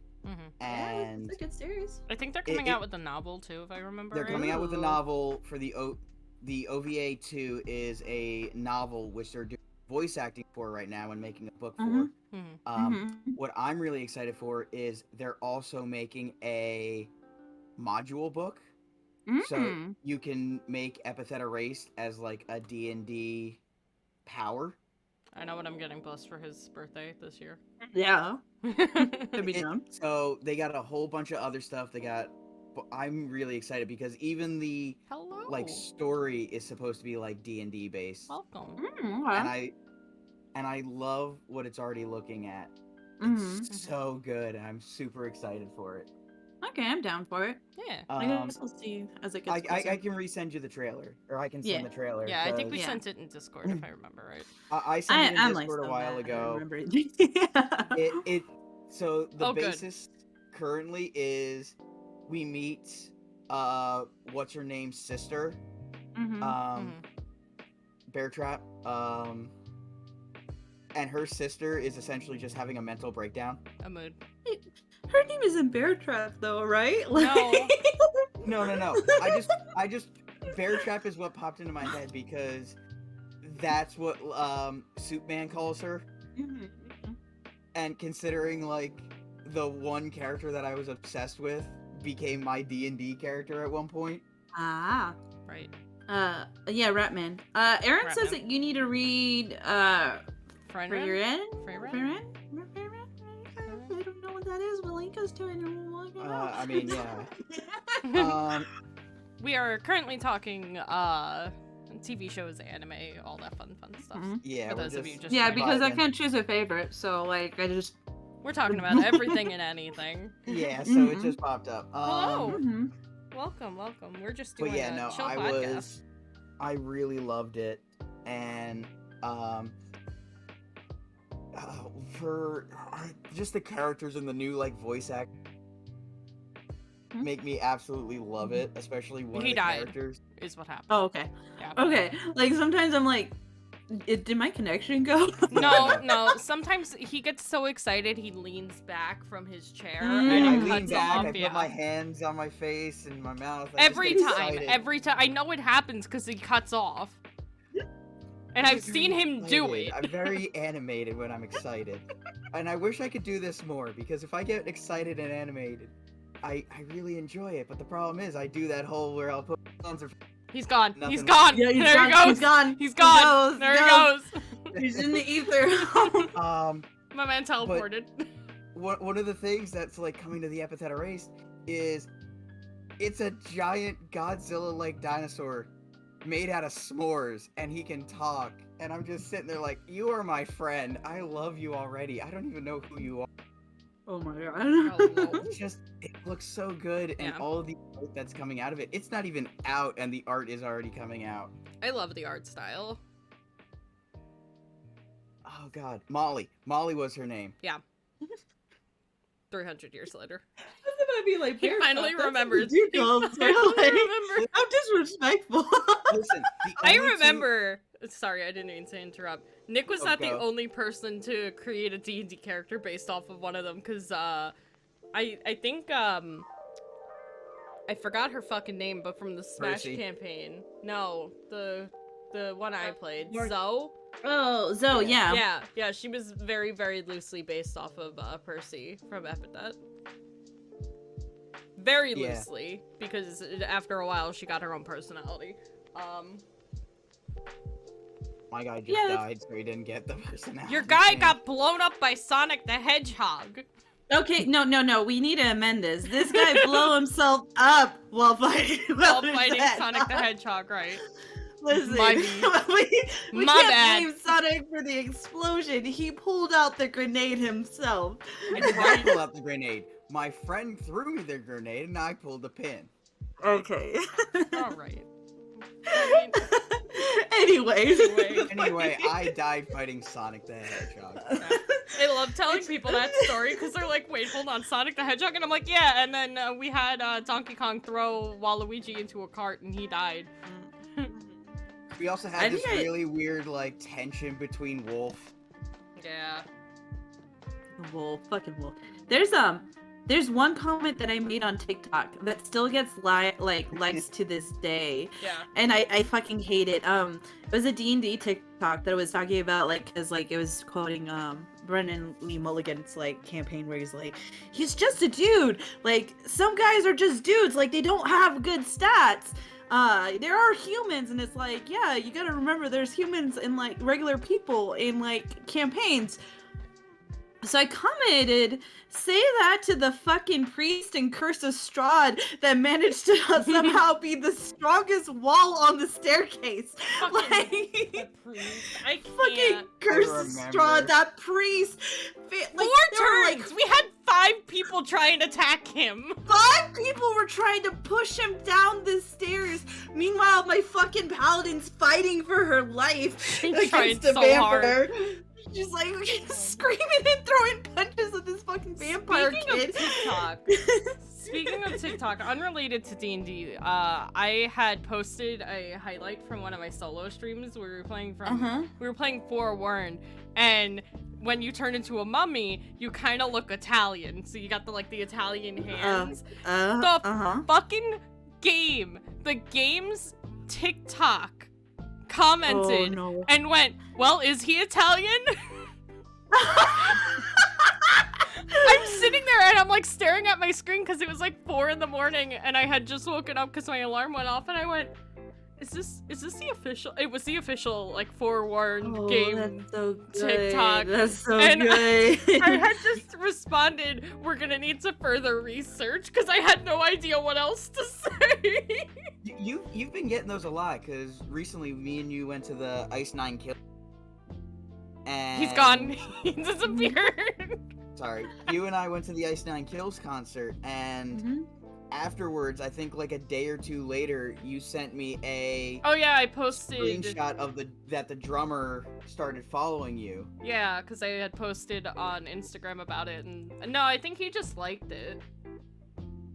And it's a good series. I think they're coming out with a novel too, if I remember. they're right. coming out with a Ooh. novel for the OVA 2 is a novel which they're doing voice acting for right now and making a book for. Mhm. Mhm. What I'm really excited for is they're also making a module book. So Mhm. you can make Epithet Erased as like a D&D power. I know what I'm getting blessed for his birthday this year. Yeah. Could be It- done. So they got a whole bunch of other stuff. I'm really excited because even the Hello. like story is supposed to be like D&D based. Welcome. And I love what it's already looking at. Mhm. It's so good. And I'm super excited for it. Okay, I'm down for it. Yeah. I guess we'll see as it I gets closer. can resend you the trailer, or I can Yeah. send the trailer. Yeah, I think we 'cause Yeah. sent it in Discord if I remember right. I sent it in I'm like Discord a so while bad, I ago. remember it. So the Oh, good. basis currently is we meet what's her name's sister, Mhm. Bear Trap, and her sister is essentially just having a mental breakdown. A mood. Her name isn't Bear Trap though, right? No. No. I just Bear Trap is what popped into my head because that's what Soup Man calls her. Mhm. And considering like the one character that I was obsessed with became my D&D character at one point. Ah. Right. Yeah, Ratman. Aaron says Ratman. that you need to read Friend for your Ren? end. Freyren? I don't know what that is. Will link us to it and we'll look it up. I mean, yeah. We are currently talking TV shows, anime, all that fun stuff. Mhm. Yeah, For we're those of you just Yeah, joining. because I vibing. can't choose a favorite, so like I just We're talking about everything and anything. Yeah, so it just popped up. Hello. Mhm. Welcome. We're just But doing yeah, a no, chill podcast. I really loved it, and for just the characters and the new like voice act make me absolutely love it, especially one He of the died. characters. Is what happened. Oh, okay. Yeah. Okay. Like sometimes I'm like, did my connection go? No. Sometimes he gets so excited he leans back from his chair Mm. and I it lean cuts back, off. I put my hands on my face and my mouth. I just Every get time. excited. I know it happens because he cuts off. And I've Just seen very him do excited. it. I'm very animated when I'm excited. And I wish I could do this more, because if I get excited and animated, I really enjoy it. But the problem is, I do that whole where I'll put hands or He's gone. Nothing. He's gone. Yeah, there he goes. He's gone. He's gone. He There he goes. He's in the ether. My man teleported. One of the things that's like coming to the epitheta race is it's a giant Godzilla-like dinosaur made out of s'mores, and he can talk. And I'm just sitting there like, you are my friend. I love you already. I don't even know who you are. Oh my god. Hello. It's just, it looks so good, and Yeah. all of the art that's coming out of it. It's not even out, and the art is already coming out. I love the art style. Oh god, Molly. Molly was her name. 300 years later. That's gonna be like He Bear finally Cub. That's remembers. ridiculous. He finally remembers. I'm disrespectful. Listen, the I only two- remember. Sorry, I didn't mean to interrupt. Nick was Oh, not the go. only person to create a D&D character based off of one of them, because I think I forgot her fucking name, but from the Smash Percy. campaign. No, the one I played, Mark- Zoe. Oh, Zoe, yeah. Yeah, she was very, very loosely based off of Percy from Epithet. Very Yeah. loosely, because after a while she got her own personality. My guy just Yeah, died, so he didn't get the personality. Your guy change. got blown up by Sonic the Hedgehog. Okay, no. We need to amend this. This guy blew himself up while fighting. While fighting Sonic the Hedgehog, right? Listen, My we My can't bad. blame Sonic for the explosion. He pulled out the grenade himself. I did not pull out the grenade. My friend threw me the grenade, and I pulled the pin. Okay. Alright. Anyways. Anyway, I died fighting Sonic the Hedgehog. I love telling people that story because they're like, wait, hold on, Sonic the Hedgehog? And I'm like, yeah, and then we had Donkey Kong throw Waluigi into a cart and he died. We also I had this think really weird, like, tension between Wolf. Yeah. Wolf, fucking wolf. There's one comment that I made on TikTok that still gets likes to this day, Yeah. and I fucking hate it. It was a D&D TikTok that was talking about cause it was quoting Brendan Lee Mulligan's campaign where he's like, he's just a dude. Like some guys are just dudes. Like they don't have good stats. There are humans, and it's like, yeah, you gotta remember there's humans and regular people in campaigns. So I commented, say that to the fucking priest and Curse of Strahd that managed to somehow be the strongest wall on the staircase. Fucking Like, I fucking can't. Curse of remember. Strahd, that priest. Like, 4 there were, turns! We had 5 people trying to attack him! 5 people were trying to push him down the stairs. Meanwhile, my fucking paladin's fighting for her life She's trying against the so vampire. She's screaming and throwing punches at this fucking vampire Speaking kid. of TikTok, speaking of TikTok, unrelated to D&D, I had posted a highlight from one of my solo streams where we were playing we were playing Forewarned, and when you turn into a mummy, you kind of look Italian, so you got the Italian hands. Fucking game, the game's TikTok commented Oh, no. and went, well, is he Italian? I'm sitting there and I'm staring at my screen because it was 4 in the morning and I had just woken up because my alarm went off and I went, is this the official? It was the official Forewarned game. That's so good. TikTok. That's so And good. I had just responded, we're gonna need to further research because I had no idea what else to say. You've been getting those a lot, because recently me and you went to the Ice 9 kill. And He's gone. He disappeared. sorry, you and I went to the Ice Nine Kills concert, and Mhm. afterwards, I think like a day or two later, you sent me a Oh yeah, I posted. screenshot of that the drummer started following you. Yeah, because I had posted on Instagram about it, and no, I think he just liked it.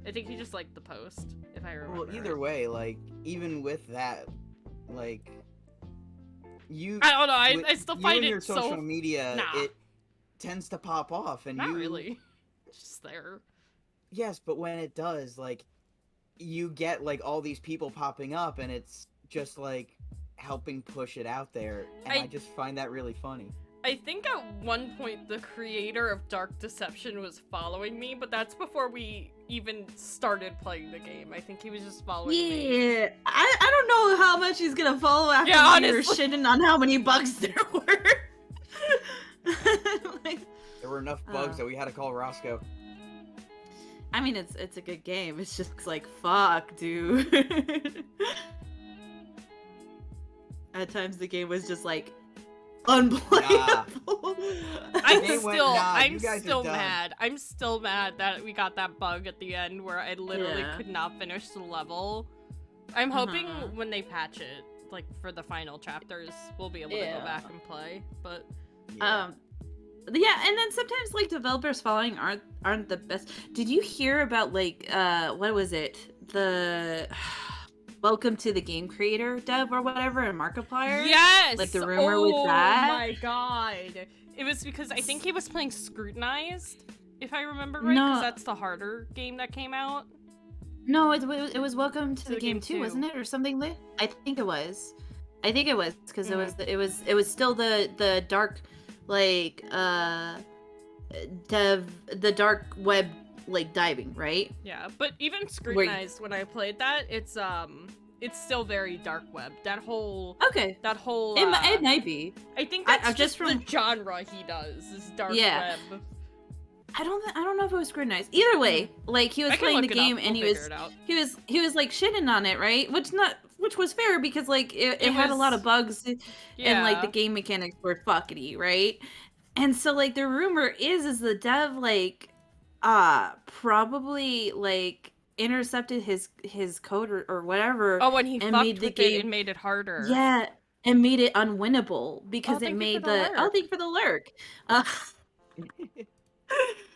I think he just liked the post, if I remember. Well, either right. way, like even with that, like you, I don't know. I with still you find and it your social so. media, Nah. it tends to pop off, and Not you. really. Just there. Yes, but when it does, like, you get like all these people popping up, and it's just like helping push it out there, and I just find that really funny. I think at one point the creator of Dark Deception was following me, but that's before we even started playing the game. I think he was just following me. Yeah, I don't know how much he's gonna follow after Yeah, we were honestly. shitting on how many bugs there were. Like, There were enough bugs that we had to call Roscoe. I mean, it's a good game. It's just like, fuck, dude. At times the game was just like unplayable. I'm They went, still, "Nah, I'm you guys are still done." mad. I'm still mad that we got that bug at the end where I literally Yeah. could not finish the level. I'm hoping Uh-huh. when they patch it, like for the final chapters, we'll be able to Yeah. go back and play. But Yeah. Yeah, and then sometimes like developers following aren't the best. Did you hear about like what was it? The Welcome to the Game Creator dev or whatever in Markiplier? yes, Like the rumor with that? Oh my god! It was because I think he was playing Scrutinized, if I remember right, because No. that's the harder game that came out. No, it was Welcome to the Game 2, 2. wasn't it, or something like? I think it was because Mhm. it was still the dark like the dark web like diving, right? Yeah, but even Scrutinized, when I played that, it's still very dark web. That whole Okay. it It might be. I think I- that's I'm just just from- the genre he does is dark Yeah. web. I don't know if it was scrutinized. Either way, like he was I can playing the look it up. game We'll and he figure it out. was like shitting on it, right? Which was fair because like it had a lot of was- bugs and like the Yeah. game mechanics were fuckety, right? And so like the rumor is the dev like probably like intercepted his code or whatever Oh, when he and fucked made the with game it and made it harder. yeah and made it unwinnable because it thank you for made the the lurk. thank you for the lurk. Uh,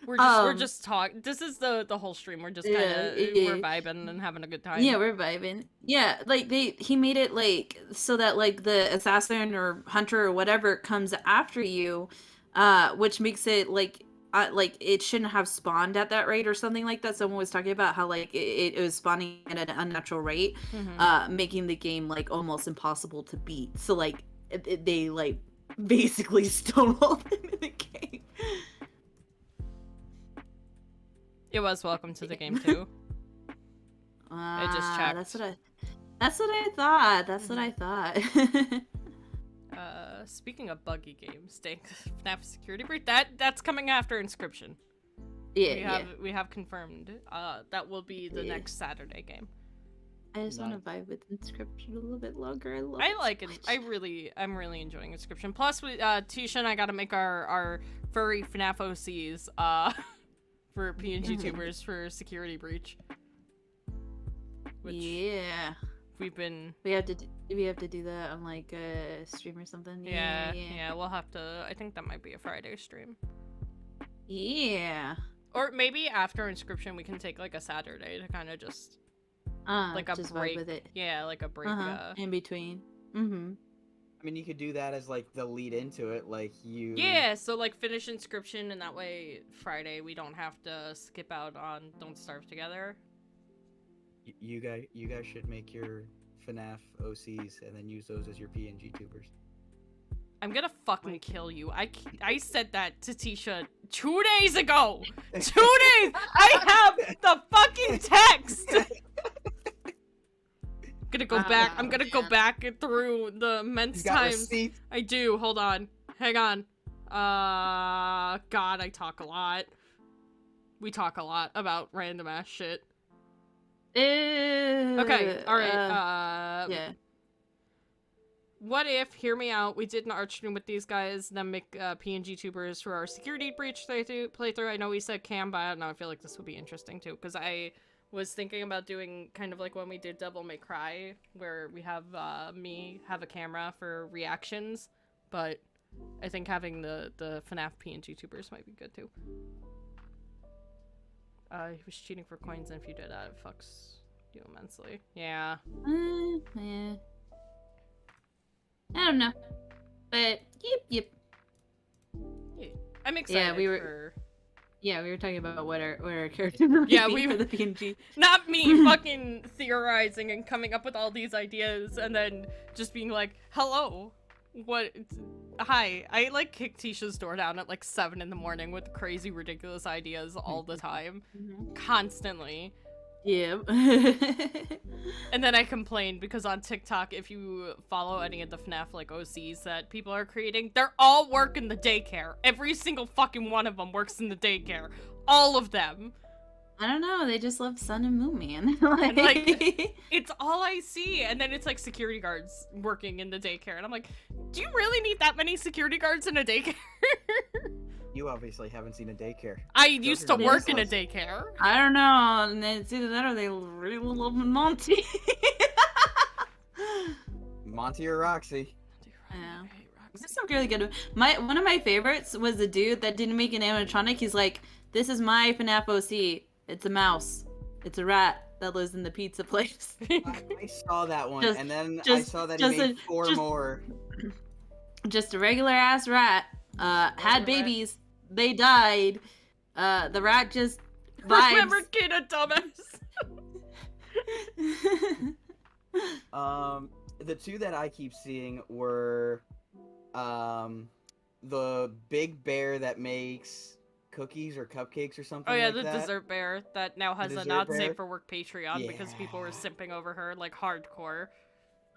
We're just talking. This is the whole stream. We're just kind of yeah. we're vibing and having a good time. Yeah, we're vibing. Yeah, like he made it like so that like the assassin or hunter or whatever comes after you, which makes it like it shouldn't have spawned at that rate or something like that. Someone was talking about how like it was spawning at an unnatural rate, making the game like almost impossible to beat. So like they like basically stonewalled him in the game. It was Welcome to the Game too. I just checked. That's what I thought. That's what I thought. Speaking of buggy games, FNAF Security Breach, that's coming after Inscription. Yeah, We have confirmed that will be the next Saturday game. I just want to vibe with Inscription a little bit longer. I like it. I'm really enjoying Inscription. Plus, we Tisha and I got to make our furry FNAF OCs for PNG tubers for Security Breach. Which yeah, we have to do that on like a stream or something. Yeah, we'll have to. I think that might be a Friday stream. Yeah. Or maybe after Inscription, we can take like a Saturday to kind of just like a just break vibe with it. Yeah, like a break. In between. Mm-hmm. I mean, you could do that as like the lead into it, like you. Yeah, so like finish Inscription, and that way Friday we don't have to skip out on Don't Starve Together. You guys should make your FNAF OCs and then use those as your PNG tubers. I'm gonna fucking kill you. I said that to Tisha 2 days ago. 2 days. I have the fucking text. I'm gonna go back. I'm gonna go back through the immense You got times. receipts? I do. Hold on. Hang on. God, I talk a lot. We talk a lot about random ass shit. Okay. All right. Yeah. what if, hear me out, we did an art stream with these guys, then make PNG tubers for our security breach playthrough. I know we said cam, but I don't know, I feel like this would be interesting too, because I was thinking about doing kind of like when we did Devil May Cry, where we have me have a camera for reactions, but I think having the FNAF PNG tubers might be good too. He was cheating for coins, and if you did that, it fucks you immensely. Yeah. Yeah. I don't know. But, yep. I'm excited we were- for... Yeah, we were talking about what our character would Yeah, be we- for the PNG. Not me fucking theorizing and coming up with all these ideas and then just being like, hello, hi. I like kick Tisha's door down at like 7 in the morning with crazy ridiculous ideas all the time. Constantly. Yeah. And then I complain because on TikTok, if you follow any of the FNAF like OCs that people are creating, they're all work in the daycare. Every single fucking one of them works in the daycare. All of them. I don't know, they just love Sun and Moon Man. And, like, it's all I see. And then it's like security guards working in the daycare. And I'm like, do you really need that many security guards in a daycare? You obviously haven't seen a daycare. I used to are work in a useless. daycare. I don't know, and it's either that or they really love Monty. Monty or Roxy? Yeah. This is really good. One of my favorites was the dude that didn't make an animatronic. He's like, this is my FNAF OC. It's a mouse. It's a rat that lives in the pizza place. I saw that one, Just- and then I just- saw that just he made a- 4 just- more. Just a regular ass rat. Had rat. babies. They died. The rat just vibes. Remember Kid a Dumbass? The two that I keep seeing were, the big bear that makes cookies or cupcakes or something. Oh yeah, like the that. dessert bear that now has a dessert not bear? safe for work Patreon because people were Yeah. simping over her like hardcore.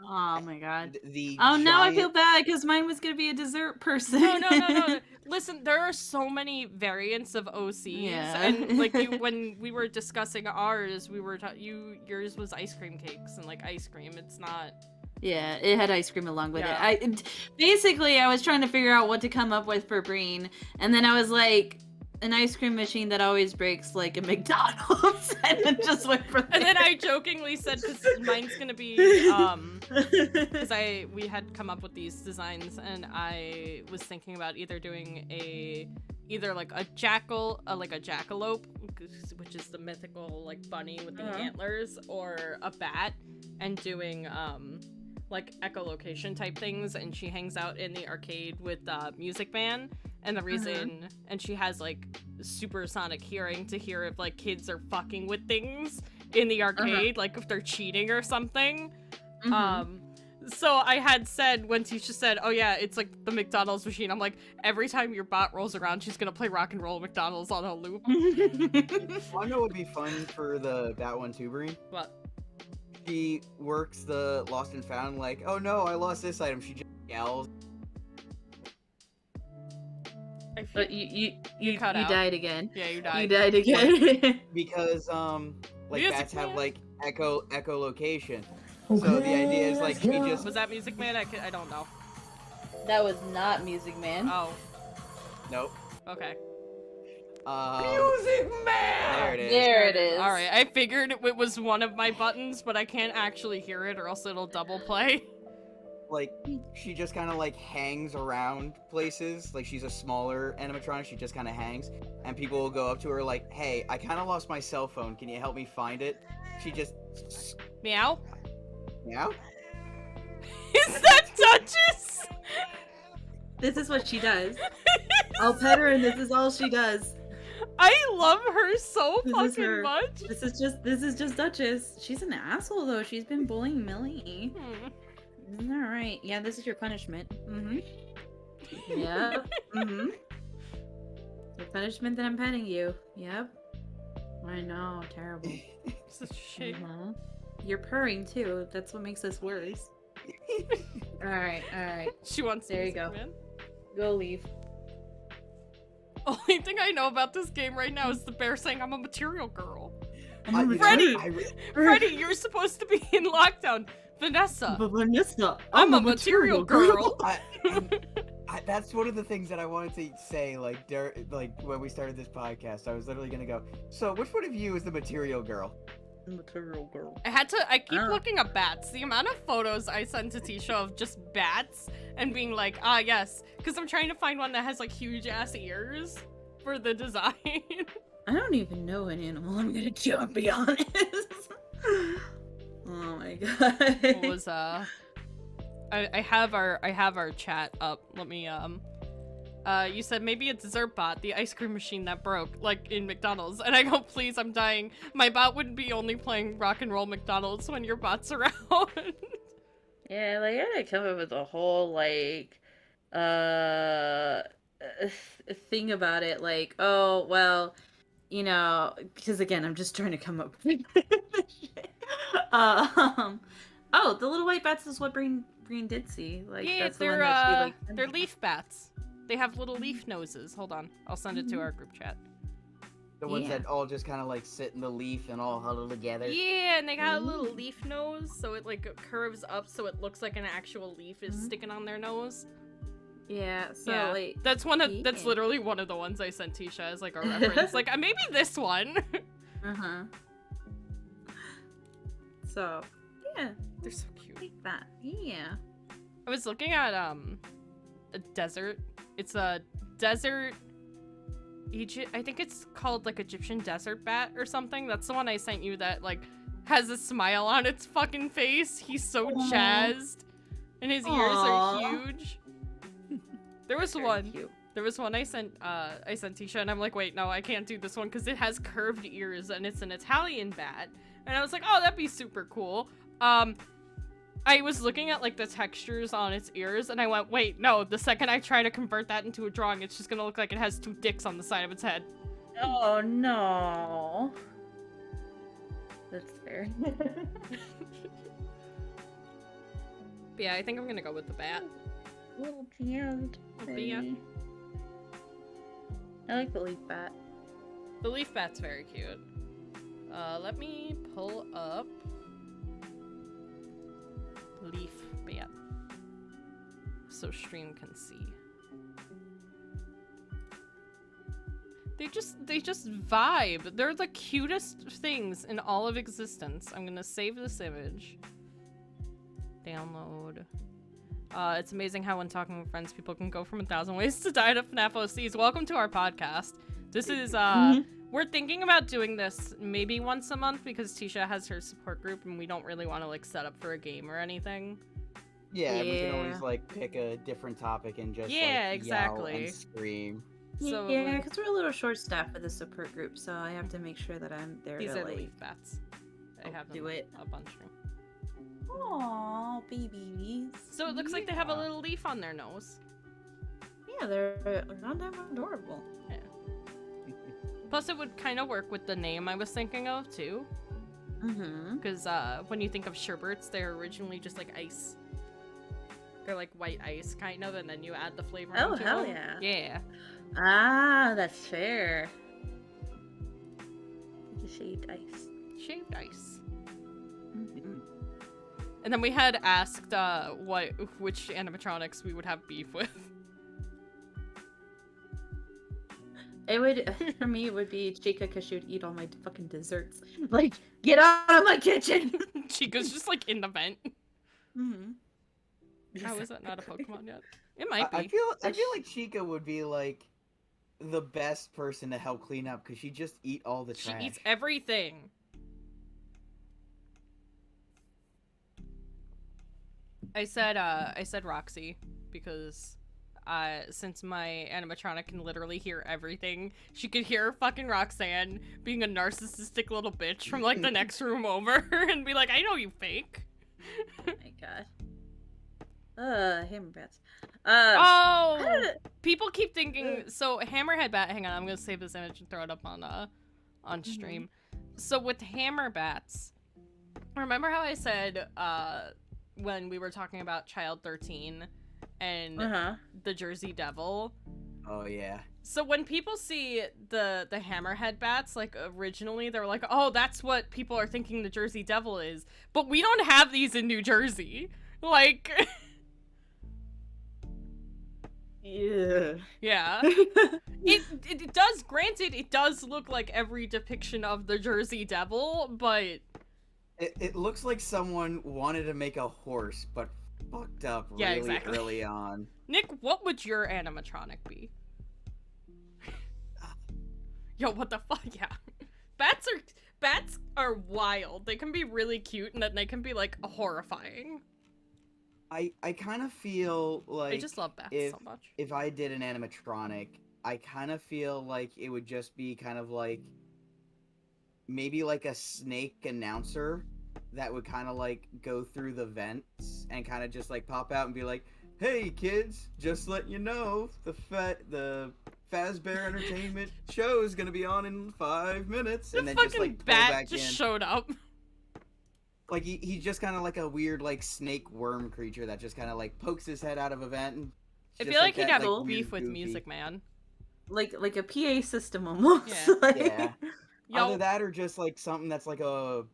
Oh my god. The Oh, now I giant- feel bad because mine was gonna be a dessert person. No. Listen, there are so many variants of OCs, Yeah. and like when we were discussing ours, we were yours was ice cream cakes and like ice cream. It's not. Yeah, it had ice cream along with Yeah. it. Basically, I was trying to figure out what to come up with for Breen, and then I was like, an ice cream machine that always breaks like a McDonald's, and then just went for. And then I jokingly said, because mine's gonna be because we had come up with these designs, and I was thinking about either doing either like a jackalope, which is the mythical like bunny with the antlers, or a bat, and doing like echolocation type things, and she hangs out in the arcade with Music Man, and the reason and she has like supersonic hearing to hear if like kids are fucking with things in the arcade, like if they're cheating or something. So I had said, when Tisha said, oh yeah, it's like the McDonald's machine, I'm like, every time your bot rolls around, she's gonna play rock and roll McDonald's on a loop. I know what would be fun for that one too, Breen. What? She works the lost and found, like, oh no, I lost this item. She just yells. I feel- But you cut out. died again. Yeah, you You died. died again. Because like Music bats have Man? like echolocation. So the idea is like she just Was that Music Man? I don't know. That was not Music Man. Oh, nope. okay. Music Man. There it is. There it is. All right, I figured it was one of my buttons, but I can't actually hear it, or else it'll double play. Like she just kind of like hangs around places. Like she's a smaller animatronic. She just kind of hangs, and people will go up to her like, "Hey, I kind of lost my cell phone. Can you help me find it?" She just Meow. meow. Is that Duchess? This is what she does. I'll pet her, and this is all she does. I love her so This is fucking her. much. This is just Duchess. She's an asshole though. She's been bullying Millie. Isn't that right? Yeah, this is your punishment. Yep. The punishment that I'm petting you. Yep. I know, terrible. Such a shame. You're purring too. That's what makes us worse. Alright. She wants. There you Music go. Man. Go leave. Only thing I know about this game right now is the bear saying I'm a material girl. You know, Freddy! I re- Freddy, you're supposed to be in lockdown. Vanessa. But Vanessa, I'm a material girl. That's one of the things that I wanted to say, like, when we started this podcast. I was literally gonna go, so which one of you is the material girl? Material girl. I keep Oh. looking at bats. The amount of photos I sent to Tisha of just bats and being like, yes. Because I'm trying to find one that has like huge ass ears for the design. I don't even know an animal I'm gonna kill, and be honest. Oh my god. What was I have our chat up. Let me you said maybe a dessert bot, the ice cream machine that broke, like in McDonald's. And I go, please, I'm dying. My bot wouldn't be only playing rock and roll McDonald's when your bot's around. Yeah, like I had to come up with a whole like thing about it, like, oh well, you know, because again, I'm just trying to come up with oh, the little white bats is what Breen did see. Like Yeah, that's the one that she like they're leaf bats. They have little leaf noses. Hold on, I'll send it to our group chat. The ones Yeah. that all just kind of like sit in the leaf and all huddle together. Yeah, and they got a little leaf nose, so it like curves up, so it looks like an actual leaf is sticking on their nose. Yeah, so Yeah, like that's yeah. literally one of the ones I sent Tisha as like a reference. Like maybe this one. uh-huh. So yeah, They're so cute. like that. Yeah. I was looking at a desert. It's a desert I think it's called like Egyptian desert bat or something. That's the one I sent you that like has a smile on its fucking face. He's so Aw. jazzed. And his ears are Aw. huge. There was Very one. cute. There was one I sent Tisha, and I'm like, wait, no, I can't do this one because it has curved ears and it's an Italian bat. And I was like, oh, that'd be super cool. I was looking at like the textures on its ears, and I went, wait, no, the second I try to convert that into a drawing, it's just gonna look like it has two dicks on the side of its head. Oh no. That's fair. But yeah, I think I'm gonna go with the bat. Little cute. But yeah. I like the leaf bat. The leaf bat's very cute. Let me pull up leaf bat so stream can see. They just vibe. They're the cutest things in all of existence. I'm gonna save this image. Download. It's amazing how when talking with friends, people can go from 1,000 ways to die to FNAF OCs. Welcome to our podcast. This is, we're thinking about doing this maybe once a month because Tisha has her support group and we don't really want to, like, set up for a game or anything. Yeah, we can Yeah. always like pick a different topic and just Yeah, like, exactly. yell and scream. So, yeah, because we're a little short staffed for the support group, so I have to make sure that I'm there these to are the like leaf bats. I have them do it. up on stream. Aww, babies. So it looks like they have a little leaf on their nose. Yeah, they're not that adorable. Plus, it would kind of work with the name I was thinking of, too. Mm-hmm. Because when you think of sherbets, they're originally just like ice. They're like white ice, kind of, and then you add the flavor Oh, into hell them. yeah. Yeah. Ah, that's fair. The shaved ice. Shaved ice. Mm-hmm. And then we had asked which animatronics we would have beef with. It would, for me, it would be Chica because she would eat all my fucking desserts. Like, get out of my kitchen! Chica's just like in the vent. Mm-hmm. How is that not a Pokemon yet? It might be. I feel like Chica would be like the best person to help clean up because she just eat all the She trash. eats everything. I said Roxy because since my animatronic can literally hear everything, she could hear fucking Roxanne being a narcissistic little bitch from like the next room over and be like, I know you fake. Oh my god. Hammer bats. Oh! how did it- People keep thinking, so Hammerhead Bat, hang on, I'm gonna save this image and throw it up on stream. So with Hammer Bats, remember how I said, when we were talking about Child 13 and Uh-huh. the Jersey Devil? Oh yeah. So when people see the hammerhead bats, like originally they were like, oh, that's what people are thinking the Jersey Devil is. But we don't have these in New Jersey. Like, Yeah. yeah. It does, granted, it does look like every depiction of the Jersey Devil, but It looks like someone wanted to make a horse, but fucked up Yeah, really exactly. early on. Nick, what would your animatronic be? Yo, what the fuck? Yeah. Bats are wild. They can be really cute and then they can be like horrifying. I kind of feel like I just love bats so much. if I did an animatronic, I kind of feel like it would just be kind of like maybe like a snake announcer that would kind of like go through the vents and kind of just like pop out and be like, "Hey kids, just let you know the Fazbear Entertainment show is gonna be on in 5 minutes," and The then fucking just like pull bat back just in. showed up. Like he's just kind of like a weird like snake worm creature that just kind of like pokes his head out of a vent. And I just feel like he'd that, have like, beef weird, with goofy- Music Man. Like a PA system almost. Yeah. Like- Yeah. Yo, Either that or just like something that's like a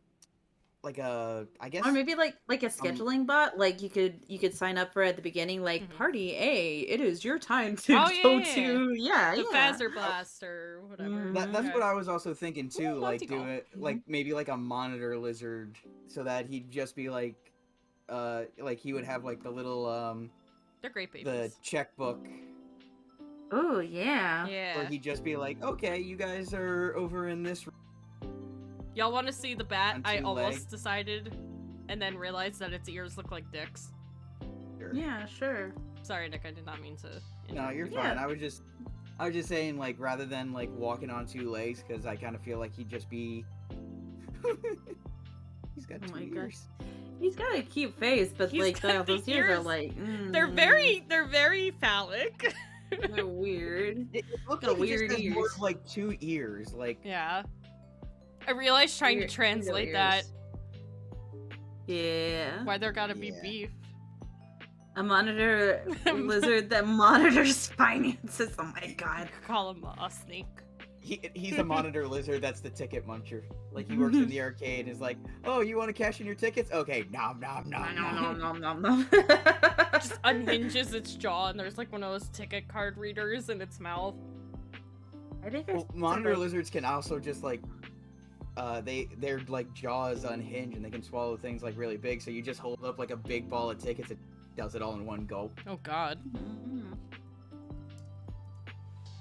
I guess Or maybe like a scheduling bot, like you could sign up for at the beginning, like Mhm. party A, it is your time to Oh, go yeah. to the Phaser Blast or whatever. Mhm. that's Okay. what I was also thinking too. Ooh, Like Monty do Golf. it like maybe like a monitor lizard, so that he'd just be like he would have like the little They're great the babies. checkbook Oh yeah. Yeah. where he'd just be like, "Okay, you guys are over in this." Y'all want to see the bat? On I two almost legs. decided, and then realized that its ears look like dicks. Yeah, sure. Sorry, Nick. I did not mean to. No, you're Yeah. fine. I was just saying like rather than like walking on 2 legs, because I kind of feel like he'd just be. He's got Oh 2 my gosh. ears. He's got a cute face, but He's like got the those ears are ears. like They're very phallic. they're weird. It looked Got like he weird just has more ears. of, like 2 ears, like. Yeah. I realized trying Weird- to weirdo translate that ears. Yeah. why there gotta be Yeah. beef. A monitor lizard that monitors finances. Oh my god. Call him a snake. He's a monitor lizard. That's the ticket muncher. Like he works in the arcade. And is like, "Oh, you want to cash in your tickets? Okay, nom nom nom nom." Nom nom nom. Just unhinges its jaw and there's like one of those ticket card readers in its mouth. I think I Well, said, monitor like- lizards can also just like, their like jaws unhinge and they can swallow things like really big. So you just hold up like a big ball of tickets. It does it all in one go. Oh god. Mhm.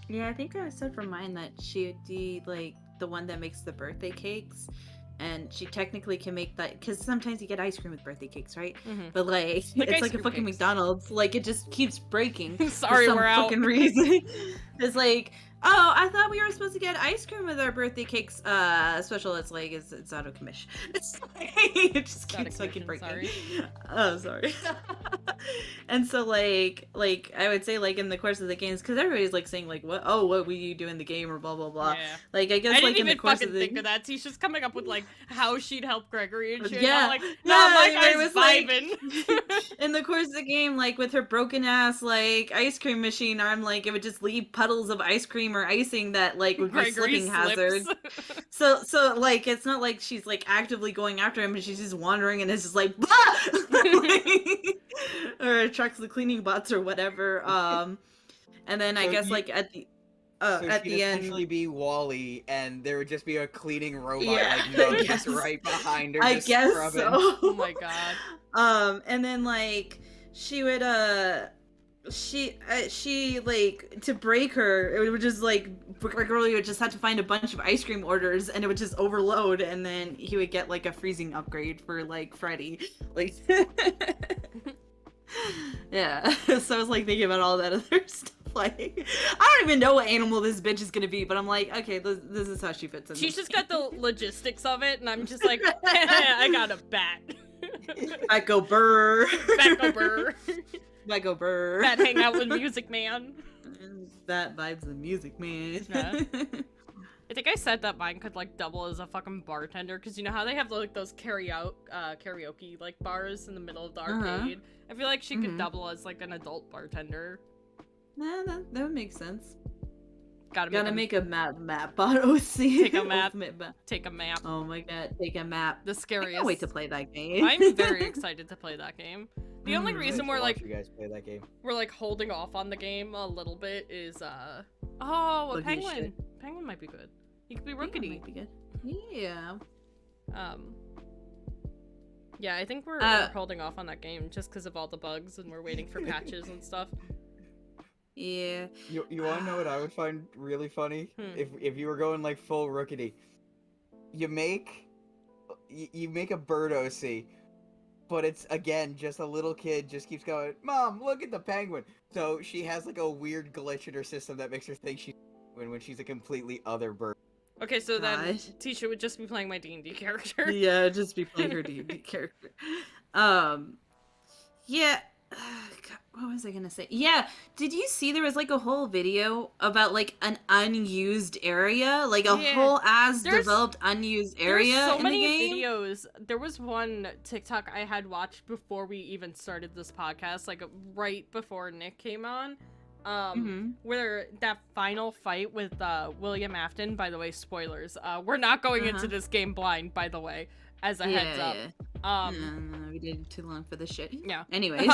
Yeah, I think I said for mine that she would be like the one that makes the birthday cakes, and she technically can make that because sometimes you get ice cream with birthday cakes, right? Mhm. But like, Like ice it's like a cream fucking cakes. McDonald's, like it just keeps breaking. Sorry, for some we're out. fucking reason. It's like, oh, I thought we were supposed to get ice cream with our birthday cakes special. It's like it's out of commission. It's like, it just Out of keeps fucking commission, breaking. sorry. Oh, sorry. And so like I would say like in the course of the games, because everybody's like saying like what will you do in the game or blah blah blah. Yeah. Like I guess I like didn't in the even course fucking of the think of that. She's just coming up with like how she'd help Gregory and shit. Yeah. I'm like, no, Yeah, my it guy's was like- vibing. in the course of the game, like with her broken ass like ice cream machine arm, like it would just leave puddles of ice cream or icing that like would be Gregory slipping hazards. slips. So like it's not like she's like actively going after him, but she's just wandering and it's just like, like or attracts the cleaning bots or whatever. And then I So guess you- like at the So at she'd the end, essentially be Wally, and there would just be a cleaning robot Yeah, like I Nug guess. just right behind her. I just guess scrubbing. so. Oh my god. And then like she would she like to break her, it would just like Gregory would just have to find a bunch of ice cream orders and it would just overload, and then he would get like a freezing upgrade for like Freddy, like yeah. So I was like thinking about all that other stuff. Like I don't even know what animal this bitch is gonna be, but I'm like, okay, this is how she fits in. She's this just got the logistics of it, and I'm just like, I got a bat. bat go burr, Bat go burr. bat go burr, Bat hang out with Music Man. That vibes the music, man. Yeah. I think I said that mine could like double as a fucking bartender, because you know how they have like those karaoke like bars in the middle of the arcade. I feel like she could Mhm. double as like an adult bartender. Nah, that would make sense. Gotta make a map on OC. Take a map. Ultimate map. Take a map. Oh my god, take a map. The I scariest. can't wait to play that game. I'm very excited to play that game. The only Mm. reason Wait to we're watch like you guys play that game. holding off on the game a little bit is a Look at this penguin. shit. Penguin might be good. He could be I think it rookety. might be good. Yeah. Yeah, I think we're holding off on that game just because of all the bugs and we're waiting for patches and stuff. Yeah. You want to know what I would find really funny? If you were going like full rookety, you make a bird OC, but it's again just a little kid just keeps going, Mom, look at the penguin. So she has like a weird glitch in her system that makes her think she's when she's a completely other bird. Okay, so then God. Tisha would just be playing my D&D character. Yeah, just be playing her D&D character. Yeah. God, what was I gonna say? Yeah, did you see there was like a whole video about like an unused area, like a Yeah. whole as There's- developed unused area There's so in many the game? videos. There was one TikTok I had watched before we even started this podcast, like right before Nick came on. Where that final fight with William Afton, by the way, spoilers. We're not going into this game blind, by the way, as a heads up. Yeah. No, we did too long for this shit. Yeah. Anyways.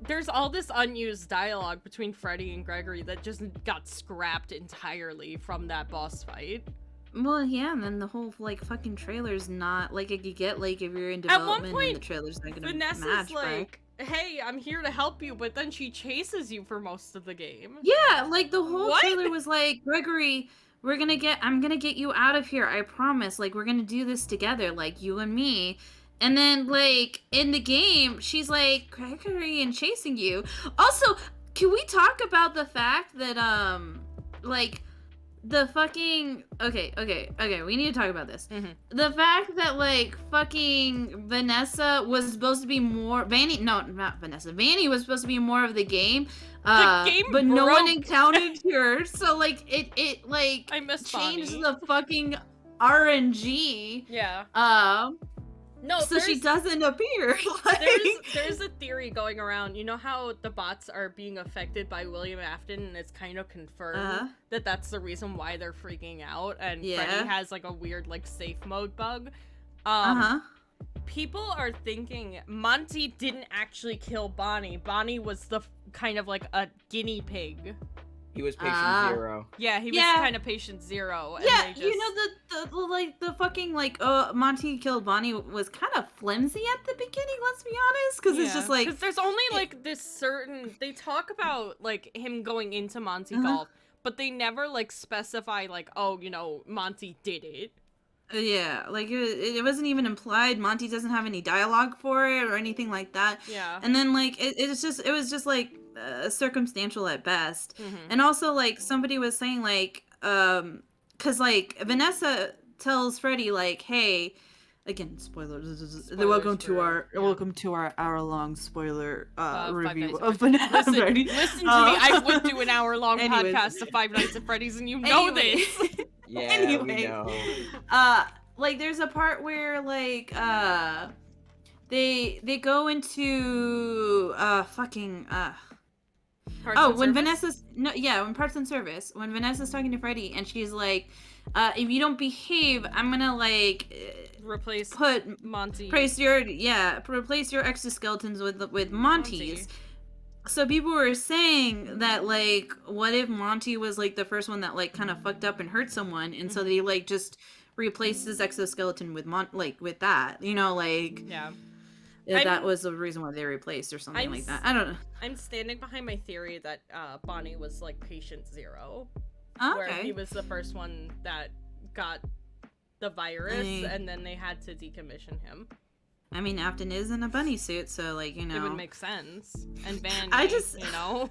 There's all this unused dialogue between Freddy and Gregory that just got scrapped entirely from that boss fight. Well, yeah, and then the whole like fucking trailer's not like it could get like if you're in At one development point, and the trailer's not gonna Vanessa's match. like, hey, I'm here to help you, but then she chases you for most of the game. Yeah, like the whole What? trailer was like, Gregory, I'm gonna get you out of here, I promise. Like, we're gonna do this together, like you and me. And then, like, in the game, she's like, Gregory and chasing you. Also, can we talk about the fact that, like, the fucking... Okay, we need to talk about this. The fact that, like, fucking Vanessa was supposed to be more... Vanny was supposed to be more of the game. The game but no one broke. encountered her. So, like, it like, I miss changed Bonnie. the fucking RNG. Yeah. No, So she doesn't appear. Like... There's a theory going around. You know how the bots are being affected by William Afton, and it's kind of confirmed that that's the reason why they're freaking out. And Freddy has like a weird like safe mode bug. People are thinking Monty didn't actually kill Bonnie. Bonnie was the kind of like a guinea pig. He was patient zero. Yeah, he was kind of patient zero. And Yeah, they just... you know the like the fucking like Monty killed Bonnie was kind of flimsy at the beginning. Let's be honest, because it's just like because there's only like this certain. They talk about like him going into Monty Golf, but they never like specify like, oh, you know, Monty did it. Yeah, like it wasn't even implied. Monty doesn't have any dialogue for it or anything like that. Yeah. And then like it was just like circumstantial at best. And also like somebody was saying like because like Vanessa tells Freddy like, hey, again, spoilers. Welcome to our hour-long spoiler review of Vanessa. Listen to me. I would do an hour-long Anyways. podcast of Five Nights at Freddy's, and you know this. Yeah, we know. Like there's a part where like they go into when Vanessa's when Parts and Service, when Vanessa's talking to Freddy and she's like, if you don't behave, I'm gonna like replace Monty. Replace your exoskeletons with Monty's. So people were saying that like, what if Monty was like the first one that like kind of fucked up and hurt someone, and so they like just replaced his exoskeleton with with that, you know, like that was the reason why they replaced or something like that. I don't know. I'm standing behind my theory that Bonnie was like patient zero, Okay. where he was the first one that got the virus, and then they had to decommission him. I mean, Afton is in a bunny suit, so like, you know, it would make sense. And Van, you know,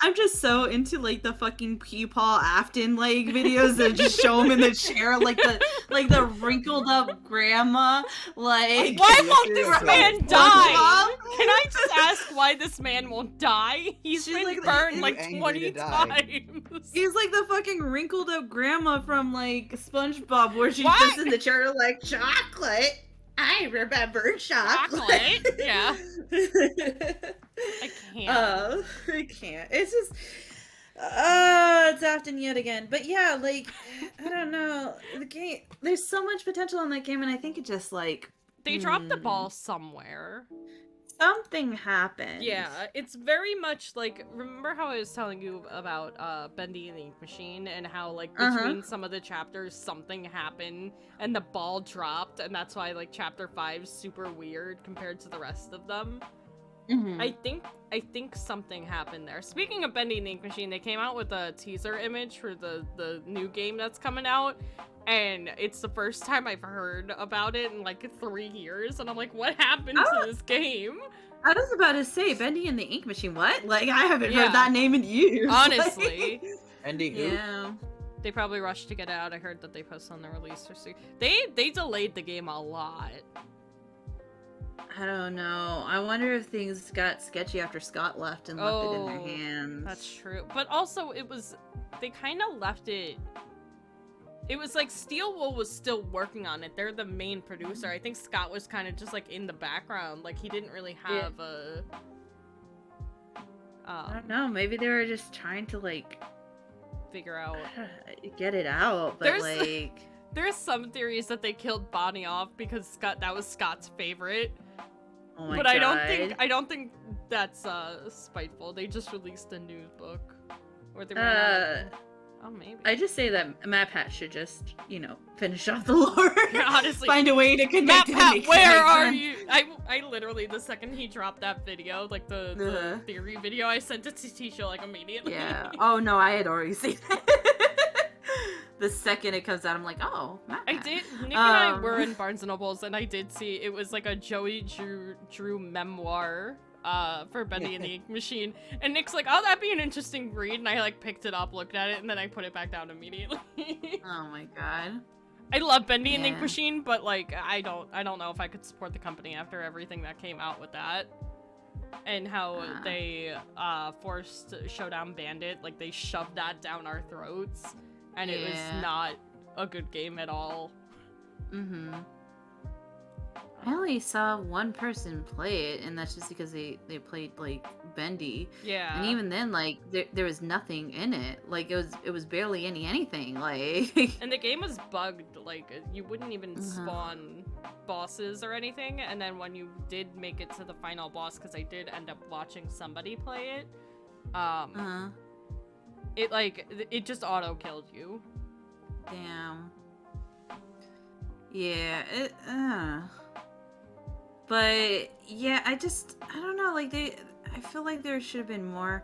I'm just so into like the fucking Paul Afton like videos that just show him in the chair, like the wrinkled up grandma, like. Why won't this man die? Can I just ask why this man won't die? He's been like burned like 20 times. He's like the fucking wrinkled up grandma from like SpongeBob, where she What? sits in the chair like chocolate. I remember chocolate. Yeah. I can't. I can't. It's just It's often yet again. But yeah, like, I don't know. The game, there's so much potential in that game, and I think it just, like... They dropped the ball somewhere. Something happened. Yeah, it's very much like, remember how I was telling you about Bendy and the Ink Machine, and how, like, between some of the chapters, something happened, and the ball dropped, and that's why, like, chapter 5's super weird compared to the rest of them? I think something happened there. Speaking of Bendy and the Ink Machine, they came out with a teaser image for the new game that's coming out, and it's the first time I've heard about it in like 3 years, and I'm like, what happened to this game? I was about to say, Bendy and the Ink Machine, what? Like, I haven't heard that name in years. Honestly. Bendy who? Yeah. They probably rushed to get it out. I heard that they posted on the release or so. They delayed the game a lot. I don't know. I wonder if things got sketchy after Scott left and left it in their hands. That's true. But also, they kind of left it... It was like Steel Wool was still working on it. They're the main producer. I think Scott was kind of just like in the background. Like, he didn't really have a... I don't know. Maybe they were just trying to, like... figure out... get it out, but like... There's some theories that they killed Bonnie off because that was Scott's favorite. Oh my but God. I don't think that's spiteful. They just released a news book. Or they oh, maybe. I just say that MatPat should just, finish off the lore. Honestly. Find a way to connect it. MatPat, where are you? I literally, the second he dropped that video, like the theory video, I sent it to Tisha like immediately. Yeah. Oh no, I had already seen it. The second it comes out, I'm like, oh, MatPat. I did. Nick and I were in Barnes & Nobles, and I did see, it was like a Joey Drew memoir for Bendy and the Ink Machine, and Nick's like, oh, that'd be an interesting read, and I like picked it up, looked at it, and then I put it back down immediately. Oh my God. I love Bendy and the Ink Machine, but like, I don't know if I could support the company after everything that came out with that. And how they forced Showdown Bandit, like they shoved that down our throats, and it was not a good game at all. I only saw one person play it, and that's just because they played like Bendy. Yeah. And even then, like there was nothing in it. Like it was barely anything. Like. And the game was bugged. Like you wouldn't even spawn bosses or anything. And then when you did make it to the final boss, because I did end up watching somebody play it, it just auto killed you. Damn. Yeah. But yeah, I don't know, like I feel like there should have been more.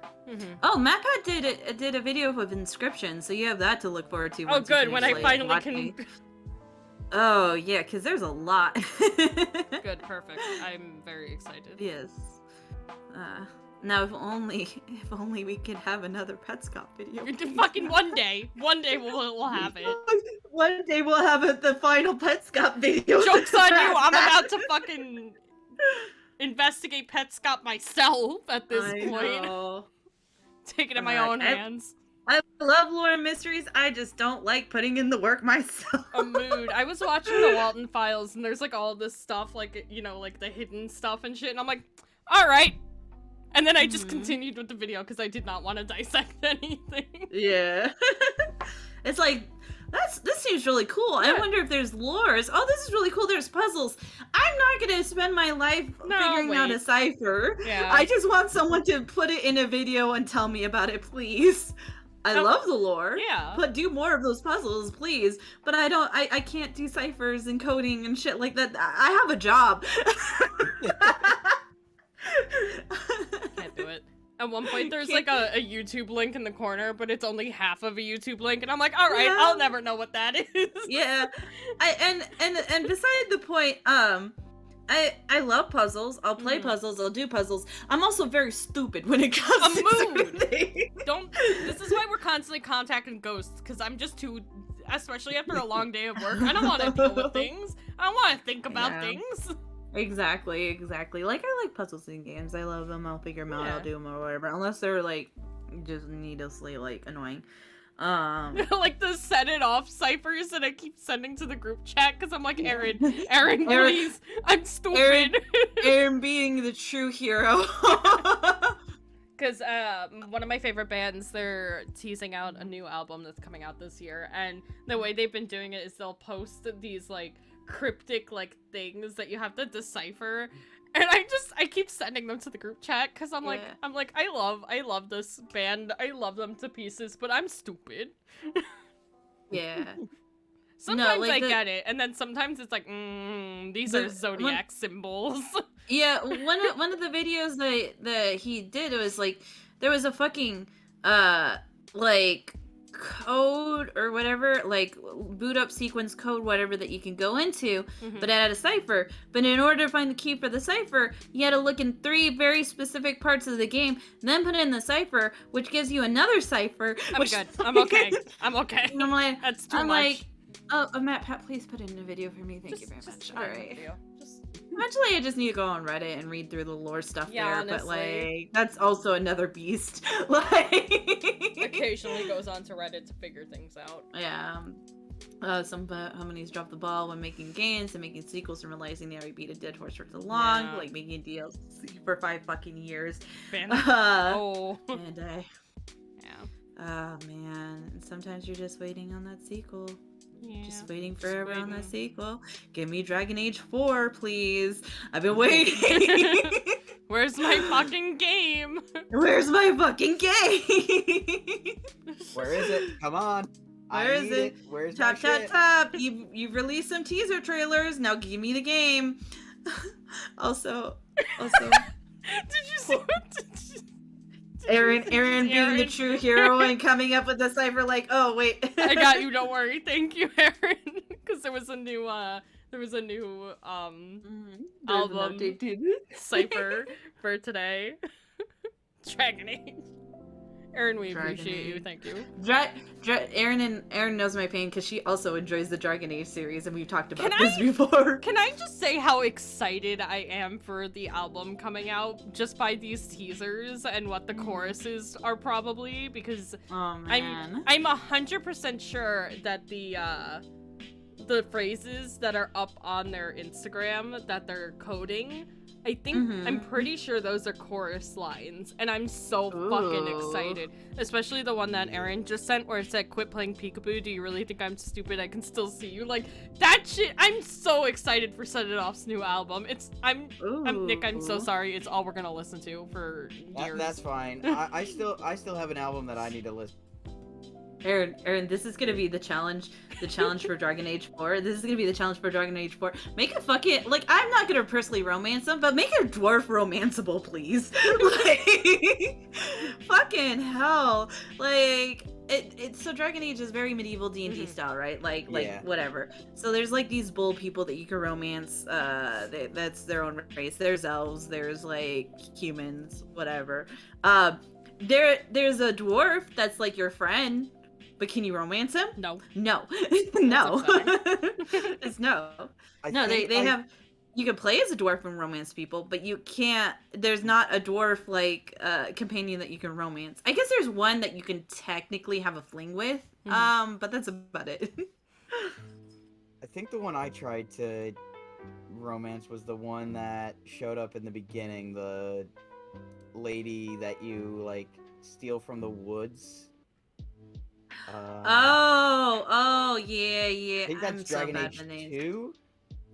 Oh, MatPat did a video of Inscription, so you have that to look forward to. Oh, good, when I finally can. Oh yeah, because there's a lot. Good, perfect. I'm very excited. Yes. Now if only we could have another Petscop video. Fucking one day we'll have it. One day we'll have the final Petscop video. Joke's on you! I'm about to fucking investigate Petscop myself at this point. Take it in my own hands. I love lore and mysteries. I just don't like putting in the work myself. A mood. I was watching the Walton Files, and there's like all this stuff, like like the hidden stuff and shit, and I'm like, all right. And then I just continued with the video because I did not want to dissect anything. Yeah. It's like, this seems really cool. Yeah. I wonder if there's lores. Oh, this is really cool. There's puzzles. I'm not going to spend my life figuring out a cipher. Yeah. I just want someone to put it in a video and tell me about it, please. I love the lore. Yeah. But do more of those puzzles, please. But I can't do ciphers and coding and shit like that. I have a job. Can't do it. At one point, there's like a YouTube link in the corner, but it's only half of a YouTube link, and I'm like, all right, I'll never know what that is. Yeah, and beside the point, I love puzzles. I'll play puzzles. I'll do puzzles. I'm also very stupid when it comes to certain things. This is why we're constantly contacting ghosts, because I'm just too, especially after a long day of work, I don't want to deal with things. I don't want to think about things. Exactly. Like, I like puzzles in games. I love them. I'll figure them out. I'll do them or whatever. Unless they're, like, just needlessly, like, annoying. Like the set it off ciphers that I keep sending to the group chat because I'm like, Aaron, please. I'm stupid. Aaron being the true hero. Because one of my favorite bands, they're teasing out a new album that's coming out this year, and the way they've been doing it is they'll post these like cryptic like things that you have to decipher, and I keep sending them to the group chat because I'm like I love this band, I love them to pieces, but I'm stupid. Yeah. Sometimes like I get it, and then sometimes it's like, these are zodiac symbols. Yeah, one of the videos that he did, it was like there was a fucking like code or whatever, like boot up sequence code, whatever, that you can go into, but it had a cipher. But in order to find the key for the cipher, you had to look in 3 very specific parts of the game, then put in the cipher, which gives you another cipher. I'm good. I'm okay. I'm okay. And I'm like, that's too much. Oh, Matt, Pat, please put it in a video for me. Thank you very much. All right. Just... Eventually, I just need to go on Reddit and read through the lore stuff there. honestly. But like, that's also another beast. Like, occasionally goes on to Reddit to figure things out. Yeah. Some companies drop the ball when making games and making sequels and realizing they already beat a dead horse for too long. Yeah. Like making DLC for 5 fucking years. And yeah. Oh man. And sometimes you're just waiting on that sequel. Yeah, just waiting forever on that sequel. Give me Dragon Age 4, please. I've been waiting. Where's my fucking game? Where's my fucking game? Where is it? Come on. Where is it? Where's top, my top, shit? top. You've released some teaser trailers. Now give me the game. Also. Did you see what? Aaron being the true hero and coming up with the cipher like, oh wait. I got you, don't worry. Thank you, Aaron. Because there was a new album cipher for today. Dragon Age. Aaron, we appreciate you. Thank you. Aaron knows my pain because she also enjoys the Dragon Age series, and we've talked about this before. Can I just say how excited I am for the album coming out just by these teasers and what the choruses are probably, because I'm 100% sure that the phrases that are up on their Instagram that they're coding, I think I'm pretty sure those are chorus lines, and I'm so fucking excited. Especially the one that Aaron just sent where it said, "Quit playing peekaboo, do you really think I'm stupid? I can still see you." Like, that shit, I'm so excited for Set It Off's new album. I'm Nick, I'm so sorry, it's all we're gonna listen to for years. That's fine. I still have an album that I need to listen. Aaron, this is gonna be the challenge for Dragon Age 4. This is gonna be the challenge for Dragon Age 4. Make a fucking, like, I'm not gonna personally romance them, but make a dwarf romanceable, please. Like, fucking hell. Like, so Dragon Age is very medieval D&D style, right? Like whatever. So there's like these bull people that you can romance. That's their own race. There's elves. There's like humans. Whatever. There's a dwarf that's like your friend. But can you romance him? No. No. It's no. They have. You can play as a dwarf and romance people, but you can't. There's not a dwarf like companion that you can romance. I guess there's one that you can technically have a fling with. But that's about it. I think the one I tried to romance was the one that showed up in the beginning, the lady that you like steal from the woods. Yeah. I think that's Dragon Age 2.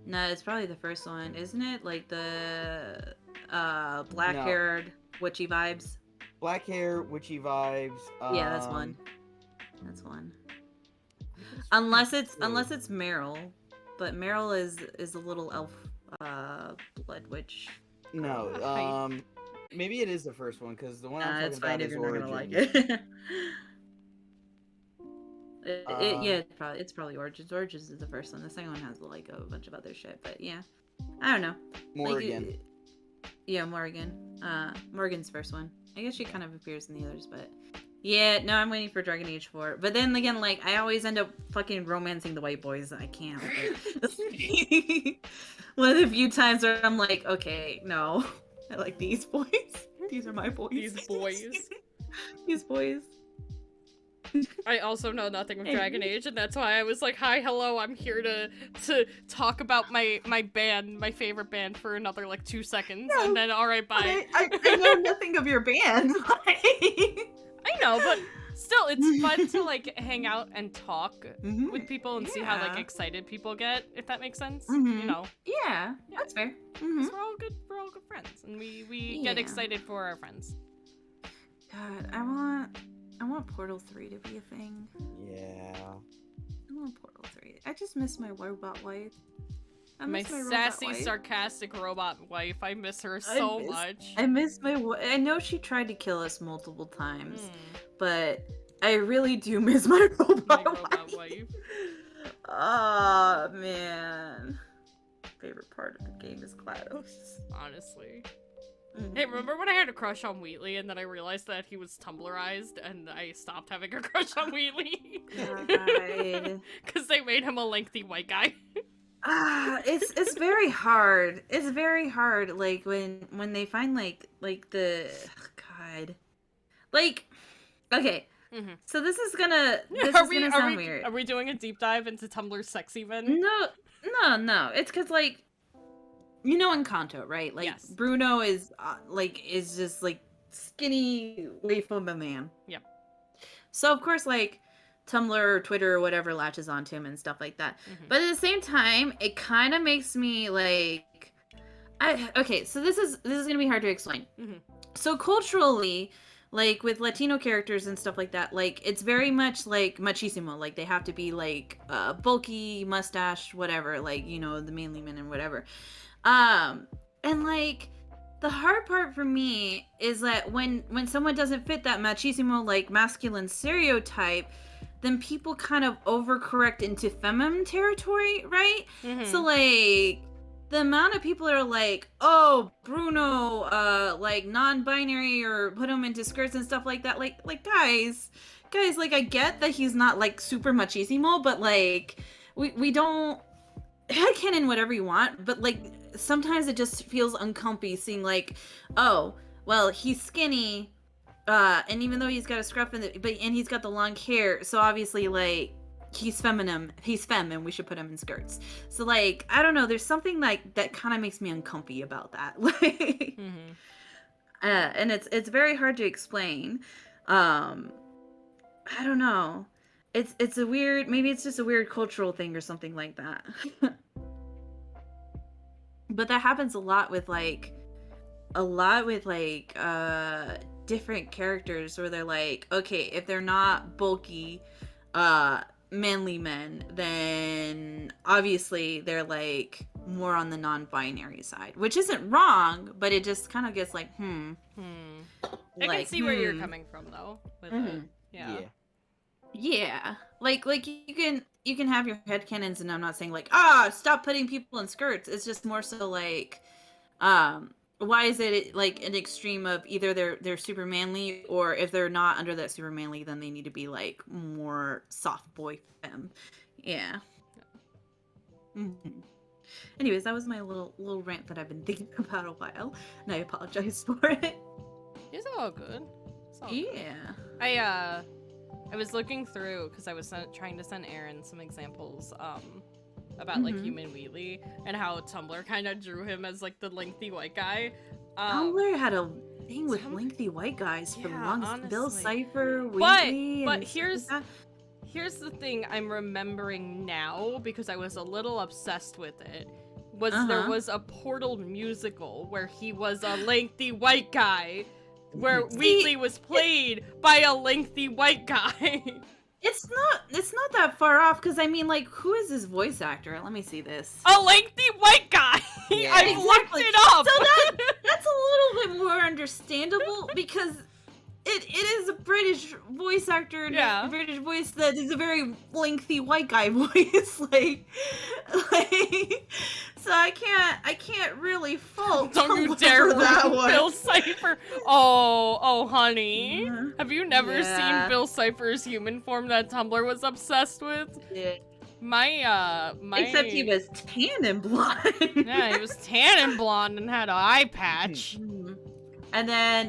No, it's probably the first one, isn't it? Like the black-haired witchy vibes. Black hair, witchy vibes. Yeah, that's one. That's one. Unless it's Meryl, but Meryl is a little elf blood witch. No, maybe it is the first one because the one I'm talking about is Origins. Like it. It's probably Origins. Origins is the first one. The second one has like a bunch of other shit, but yeah, I don't know. Morrigan. Morrigan. Morrigan's first one. I guess she kind of appears in the others, but yeah, no, I'm waiting for Dragon Age 4. But then again, like, I always end up fucking romancing the white boys. I can't. One of the few times where I'm like, okay, no, I like these boys. These are my boys. These boys. These boys. I also know nothing of Dragon Age, and that's why I was like, hi, hello, I'm here to talk about my band, my favorite band, for another, like, 2 seconds, No, and then, alright, bye. I know nothing of your band. I know, but still, it's fun to, like, hang out and talk with people and see how, like, Yeah. excited people get, if that makes sense. Mhm. You know, Yeah, that's fair. 'cause we're all good friends, and we get Yeah. excited for our friends. God, I want Portal 3 to be a thing. Yeah. I want Portal 3. I just miss my robot wife. I My miss my robot sassy, wife. sarcastic robot wife, I miss her so much. I miss my I know she tried to kill us multiple times, Mm, but I really do miss my robot, my robot wife. Oh man. Favorite part of the game is GLaDOS. Honestly. Mhm. Hey, remember when I had a crush on Wheatley and then I realized that he was Tumblrized and I stopped having a crush on Wheatley? God. Because they made him a lengthy white guy. It's very hard. It's very hard. Like when they find like the God, like okay. Mhm. So this is gonna sound weird. Are we doing a deep dive into Tumblr's sex even? No. It's because like Encanto, right? Like Yes. Bruno is is just like skinny waif of a man. Yep. So of course like Tumblr or Twitter or whatever latches onto him and stuff like that. Mhm. But at the same time, it kind of makes me like okay, so this is going to be hard to explain. Mhm. So culturally, like with Latino characters and stuff like that, like it's very much like machismo, like they have to be like bulky, mustache, whatever, like the manly men and whatever. And like the hard part for me is that when someone doesn't fit that machismo like masculine stereotype, then people kind of overcorrect into feminine territory, right? Mhm. So like the amount of people that are like, oh, Bruno, like non-binary, or put him into skirts and stuff like that, like guys, like I get that he's not like super machismo, but like we don't headcanon whatever you want, but like sometimes it just feels uncomfy seeing like, oh, well, he's skinny, and even though he's got a scruff and he's got the long hair, so obviously like he's femme, and we should put him in skirts. So like I don't know, there's something like that kind of makes me uncomfy about that. Like, Mhm. and it's very hard to explain. I don't know. It's a weird, maybe it's just a weird cultural thing or something like that. But that happens a lot with different characters where they're like, okay, if they're not bulky manly men, then obviously they're like more on the non-binary side, which isn't wrong, but it just kind of gets like I can see where you're coming from though with it. Yeah, like you can have your headcanons, and I'm not saying like stop putting people in skirts. It's just more so like why is it like an extreme of either they're super manly, or if they're not under that super manly, then they need to be like more soft boy femme. Yeah. Anyways, that was my little rant that I've been thinking about a while, and I apologize for it. It's all good. Yeah. I was looking through because I was trying to send Aaron some examples about like Human Wheatley and how Tumblr kind of drew him as like the lengthy white guy. Tumblr had a thing with lengthy white guys for the longest. Bill Cipher, Wheatley, but here's the thing I'm remembering now, because I was a little obsessed with it. There was a Portal musical where he was a lengthy white guy, where Wheatley was played by a lengthy white guy. It's not that far off, because I mean, like, who is this voice actor? Let me see this. A lengthy white guy. Yeah. I looked it up. So that's a little bit more understandable, because it is a British voice actor, and a British voice that is a very lengthy white guy voice, like so I can't really fault. Don't you dare that one. Bill Cipher. Oh, honey. Have you never seen Bill Cipher's human form that Tumblr was obsessed with? Yeah. My Except he was tan and blonde. Yeah, he was tan and blonde and had an eye patch. And then,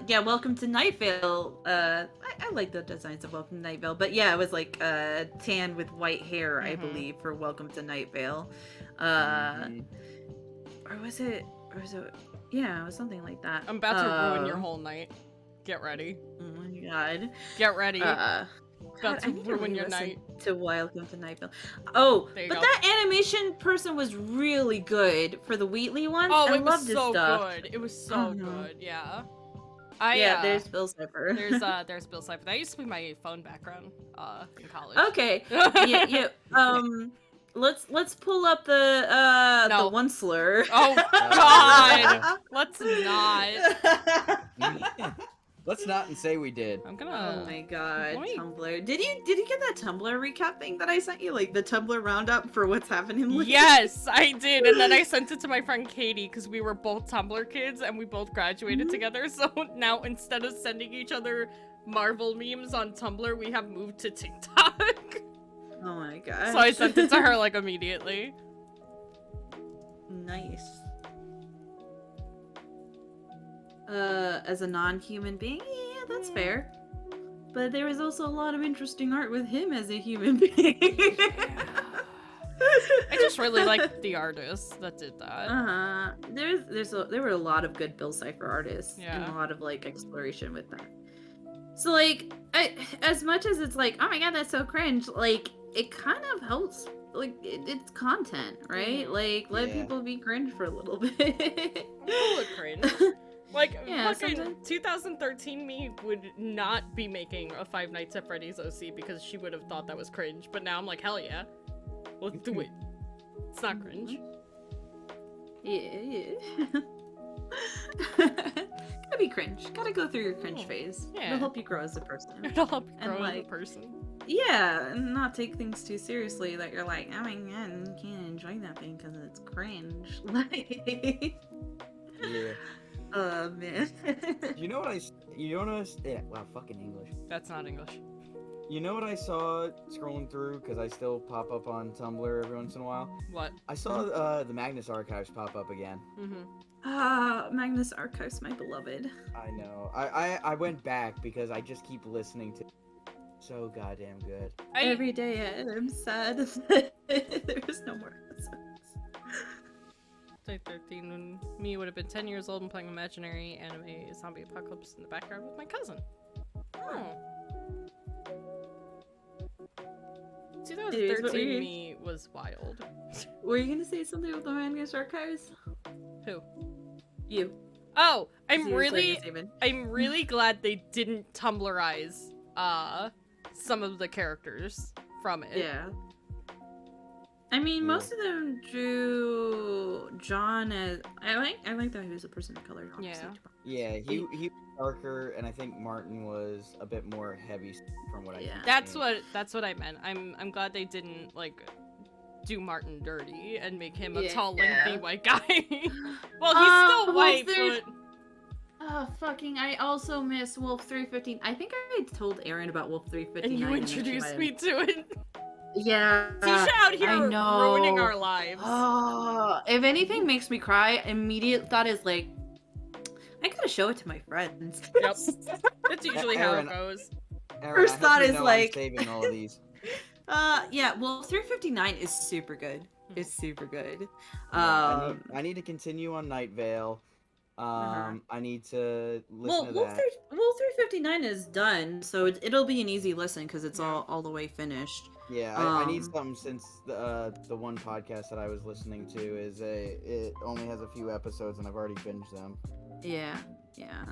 yeah, Welcome to Night Vale. I like the designs of Welcome to Night Vale, but yeah, it was like tan with white hair, I believe, for Welcome to Night Vale. Or was it? Or was it? Yeah, it was something like that. I'm about to ruin your whole night. Get ready. Oh my god. Get ready. God, about to I need ruin your re-listen night. to Welcome to Night Vale. Oh, There you but go. that animation person was really good for the Wheatley one. Oh, I it was loved his so stuff. good. It was so good. Yeah. There's Bill Cipher. There's Bill Cipher. That used to be my phone background in college. Okay. Yeah. Let's pull up the No. one slur. Oh God. Let's not. Let's not and say we did. I'm gonna. Oh my god, Wait. Tumblr. Did you get that Tumblr recap thing that I sent you? Like the Tumblr roundup for what's happening lately? Yes, I did, and then I sent it to my friend Katie because we were both Tumblr kids and we both graduated together. So now instead of sending each other Marvel memes on Tumblr, we have moved to TikTok. Oh my god. So I sent it to her like immediately. Nice. As a non-human being, yeah, that's fair. But there was also a lot of interesting art with him as a human being. I just really like the artists that did that. There were a lot of good Bill Cipher artists and Yeah. a lot of like exploration with that. So like, as much as it's like, oh my god, that's so cringe. Like, it kind of helps. Like, it's content, right? Like, let Yeah. people be cringe for a little bit. Full of cringe. Like, Yeah, fucking sometimes- 2013 me would not be making a Five Nights at Freddy's OC because she would have thought that was cringe. But now I'm like, hell yeah. Let's do it. It's not cringe. Yeah. Gotta be cringe. Gotta go through your cringe phase. Yeah. It'll help you grow as a person. It'll help you And, grow as a like, person. Yeah, and not take things too seriously that you're like, oh my god, you can't enjoy that thing because it's cringe. Like, Yeah. oh man. You know what yeah, wow, fucking English. That's not English. You know what I saw scrolling through, because I still pop up on Tumblr every once in a while? What? I saw the Magnus Archives pop up again. Mm-hmm. Magnus Archives, my beloved. I know. I went back because I just keep listening to so goddamn good. Every day I'm sad that there was no more episodes. 13 when me would have been 10 years old and playing imaginary anime zombie apocalypse in the background with my cousin. Oh. 2013 what you- me was wild. Were you gonna say something with the Magnus Archives? Who? You. Oh, You were saying the statement. I'm really glad they didn't Tumblrize some of the characters from it. Yeah. I mean, most of them drew John as I like that he was a person of color. Obviously. Yeah, he was darker, and I think Martin was a bit more heavy from what I Yeah. That's what I meant. I'm glad they didn't like do Martin dirty and make him a tall, lengthy white guy. Well, he's still white, there's- but Oh, fucking, I also miss Wolf 315. I think I told Aaron about Wolf 359. and you then she introduced might me have- to it. Yeah. Tisha out here I know. ruining our lives. Oh, if anything makes me cry, immediate thought is like, I gotta show it to my friends. Yep. That's usually how Aaron, it goes. Aaron, First I hope thought you is know I'm like- saving all of these. Yeah, Wolf 359 is super good. It's super good. Yeah, I need to continue on Night Vale. I need to listen to that. Wolf 359 is done, so it'll be an easy listen because it's all the way finished. Yeah, I need Um, something since the one podcast that I was listening to it only has a few episodes and I've already binged them. Yeah.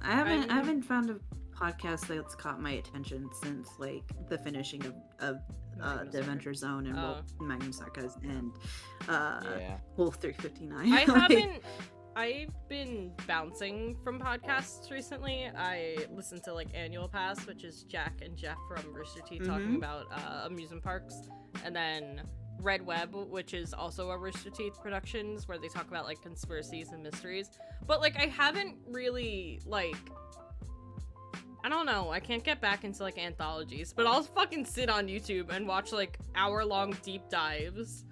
I haven't found a podcast that's caught my attention since like the finishing of Magnus the Adventure Zone and Magnus Archives and Yeah. Wolf 359. I Like, haven't. I've been bouncing from podcasts recently. I listened to like Annual Pass, which is Jack and Jeff from Rooster Teeth talking about amusement parks, and then Red Web, which is also a Rooster Teeth Productions, where they talk about like conspiracies and mysteries. But like I haven't really like, I don't know, I can't get back into like anthologies, but I'll fucking sit on YouTube and watch like hour-long deep dives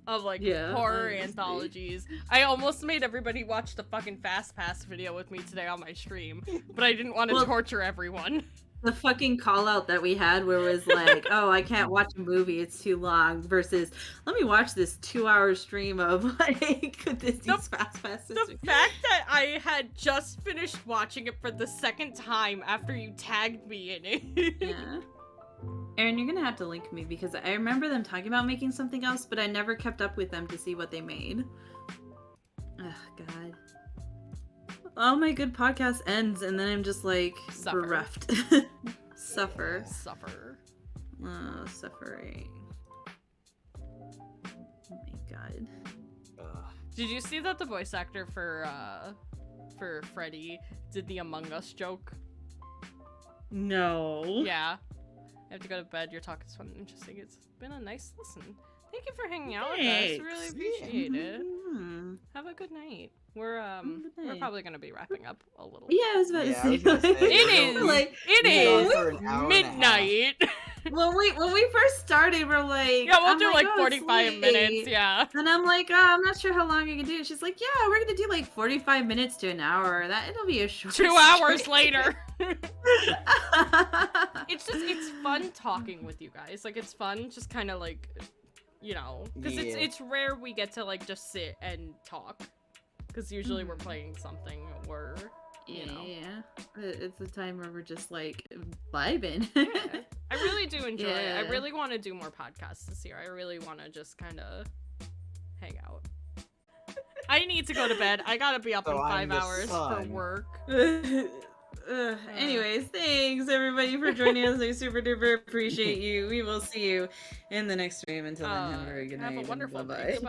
of like Yeah, horror honestly. anthologies. I almost made everybody watch the fucking Fast Pass video with me today on my stream, but I didn't want to Well- torture everyone. The fucking call out that we had where it was like, oh, I can't watch a movie, it's too long, versus let me watch this 2-hour stream of like Disney's Fast Pass. The fact that I had just finished watching it for the second time after you tagged me in it. Yeah. Aaron, you're gonna have to link me because I remember them talking about making something else, but I never kept up with them to see what they made. Oh, God. All my good podcast ends, and then I'm just like Suffer. bereft. Suffer. Suffer. Oh, suffering. Oh my God. Did you see that the voice actor for Freddy did the Among Us joke? No. Yeah. I have to go to bed. You're talking something interesting. It's been a nice listen. Thank you for hanging out with us. Really Thanks. appreciate it. Mhm. Have a good night. We're Good we're night. probably gonna be wrapping up a little. Yeah, I was about Yeah, I to was say. gonna say, like- It is. Like, It we go is for an hour and a half. midnight. when we first started, we're like, Yeah, we'll I'm do like oh, it's 45 late. minutes. Yeah. And I'm like, oh, I'm not sure how long I can do it. She's like, yeah, we're gonna do like 45 minutes to an hour. That it'll be a short. 2 hours stream." later. It's fun talking with you guys. Like it's fun, just kind of like, you know, because Yeah. it's rare we get to like just sit and talk. Because usually we're playing something or you know. Yeah, it's a time where we're just like vibing. Yeah. I really do enjoy it. I Yeah. really want to do more podcasts this year. I really want to just kind of hang out. I need to go to bed. I gotta be up So in I'm 5 the hours for sun. work. Anyways, thanks everybody for joining us. I super duper appreciate you. We will see you in the next stream. Until then, have a very good night. Have a and wonderful bye-bye. day. Goodbye.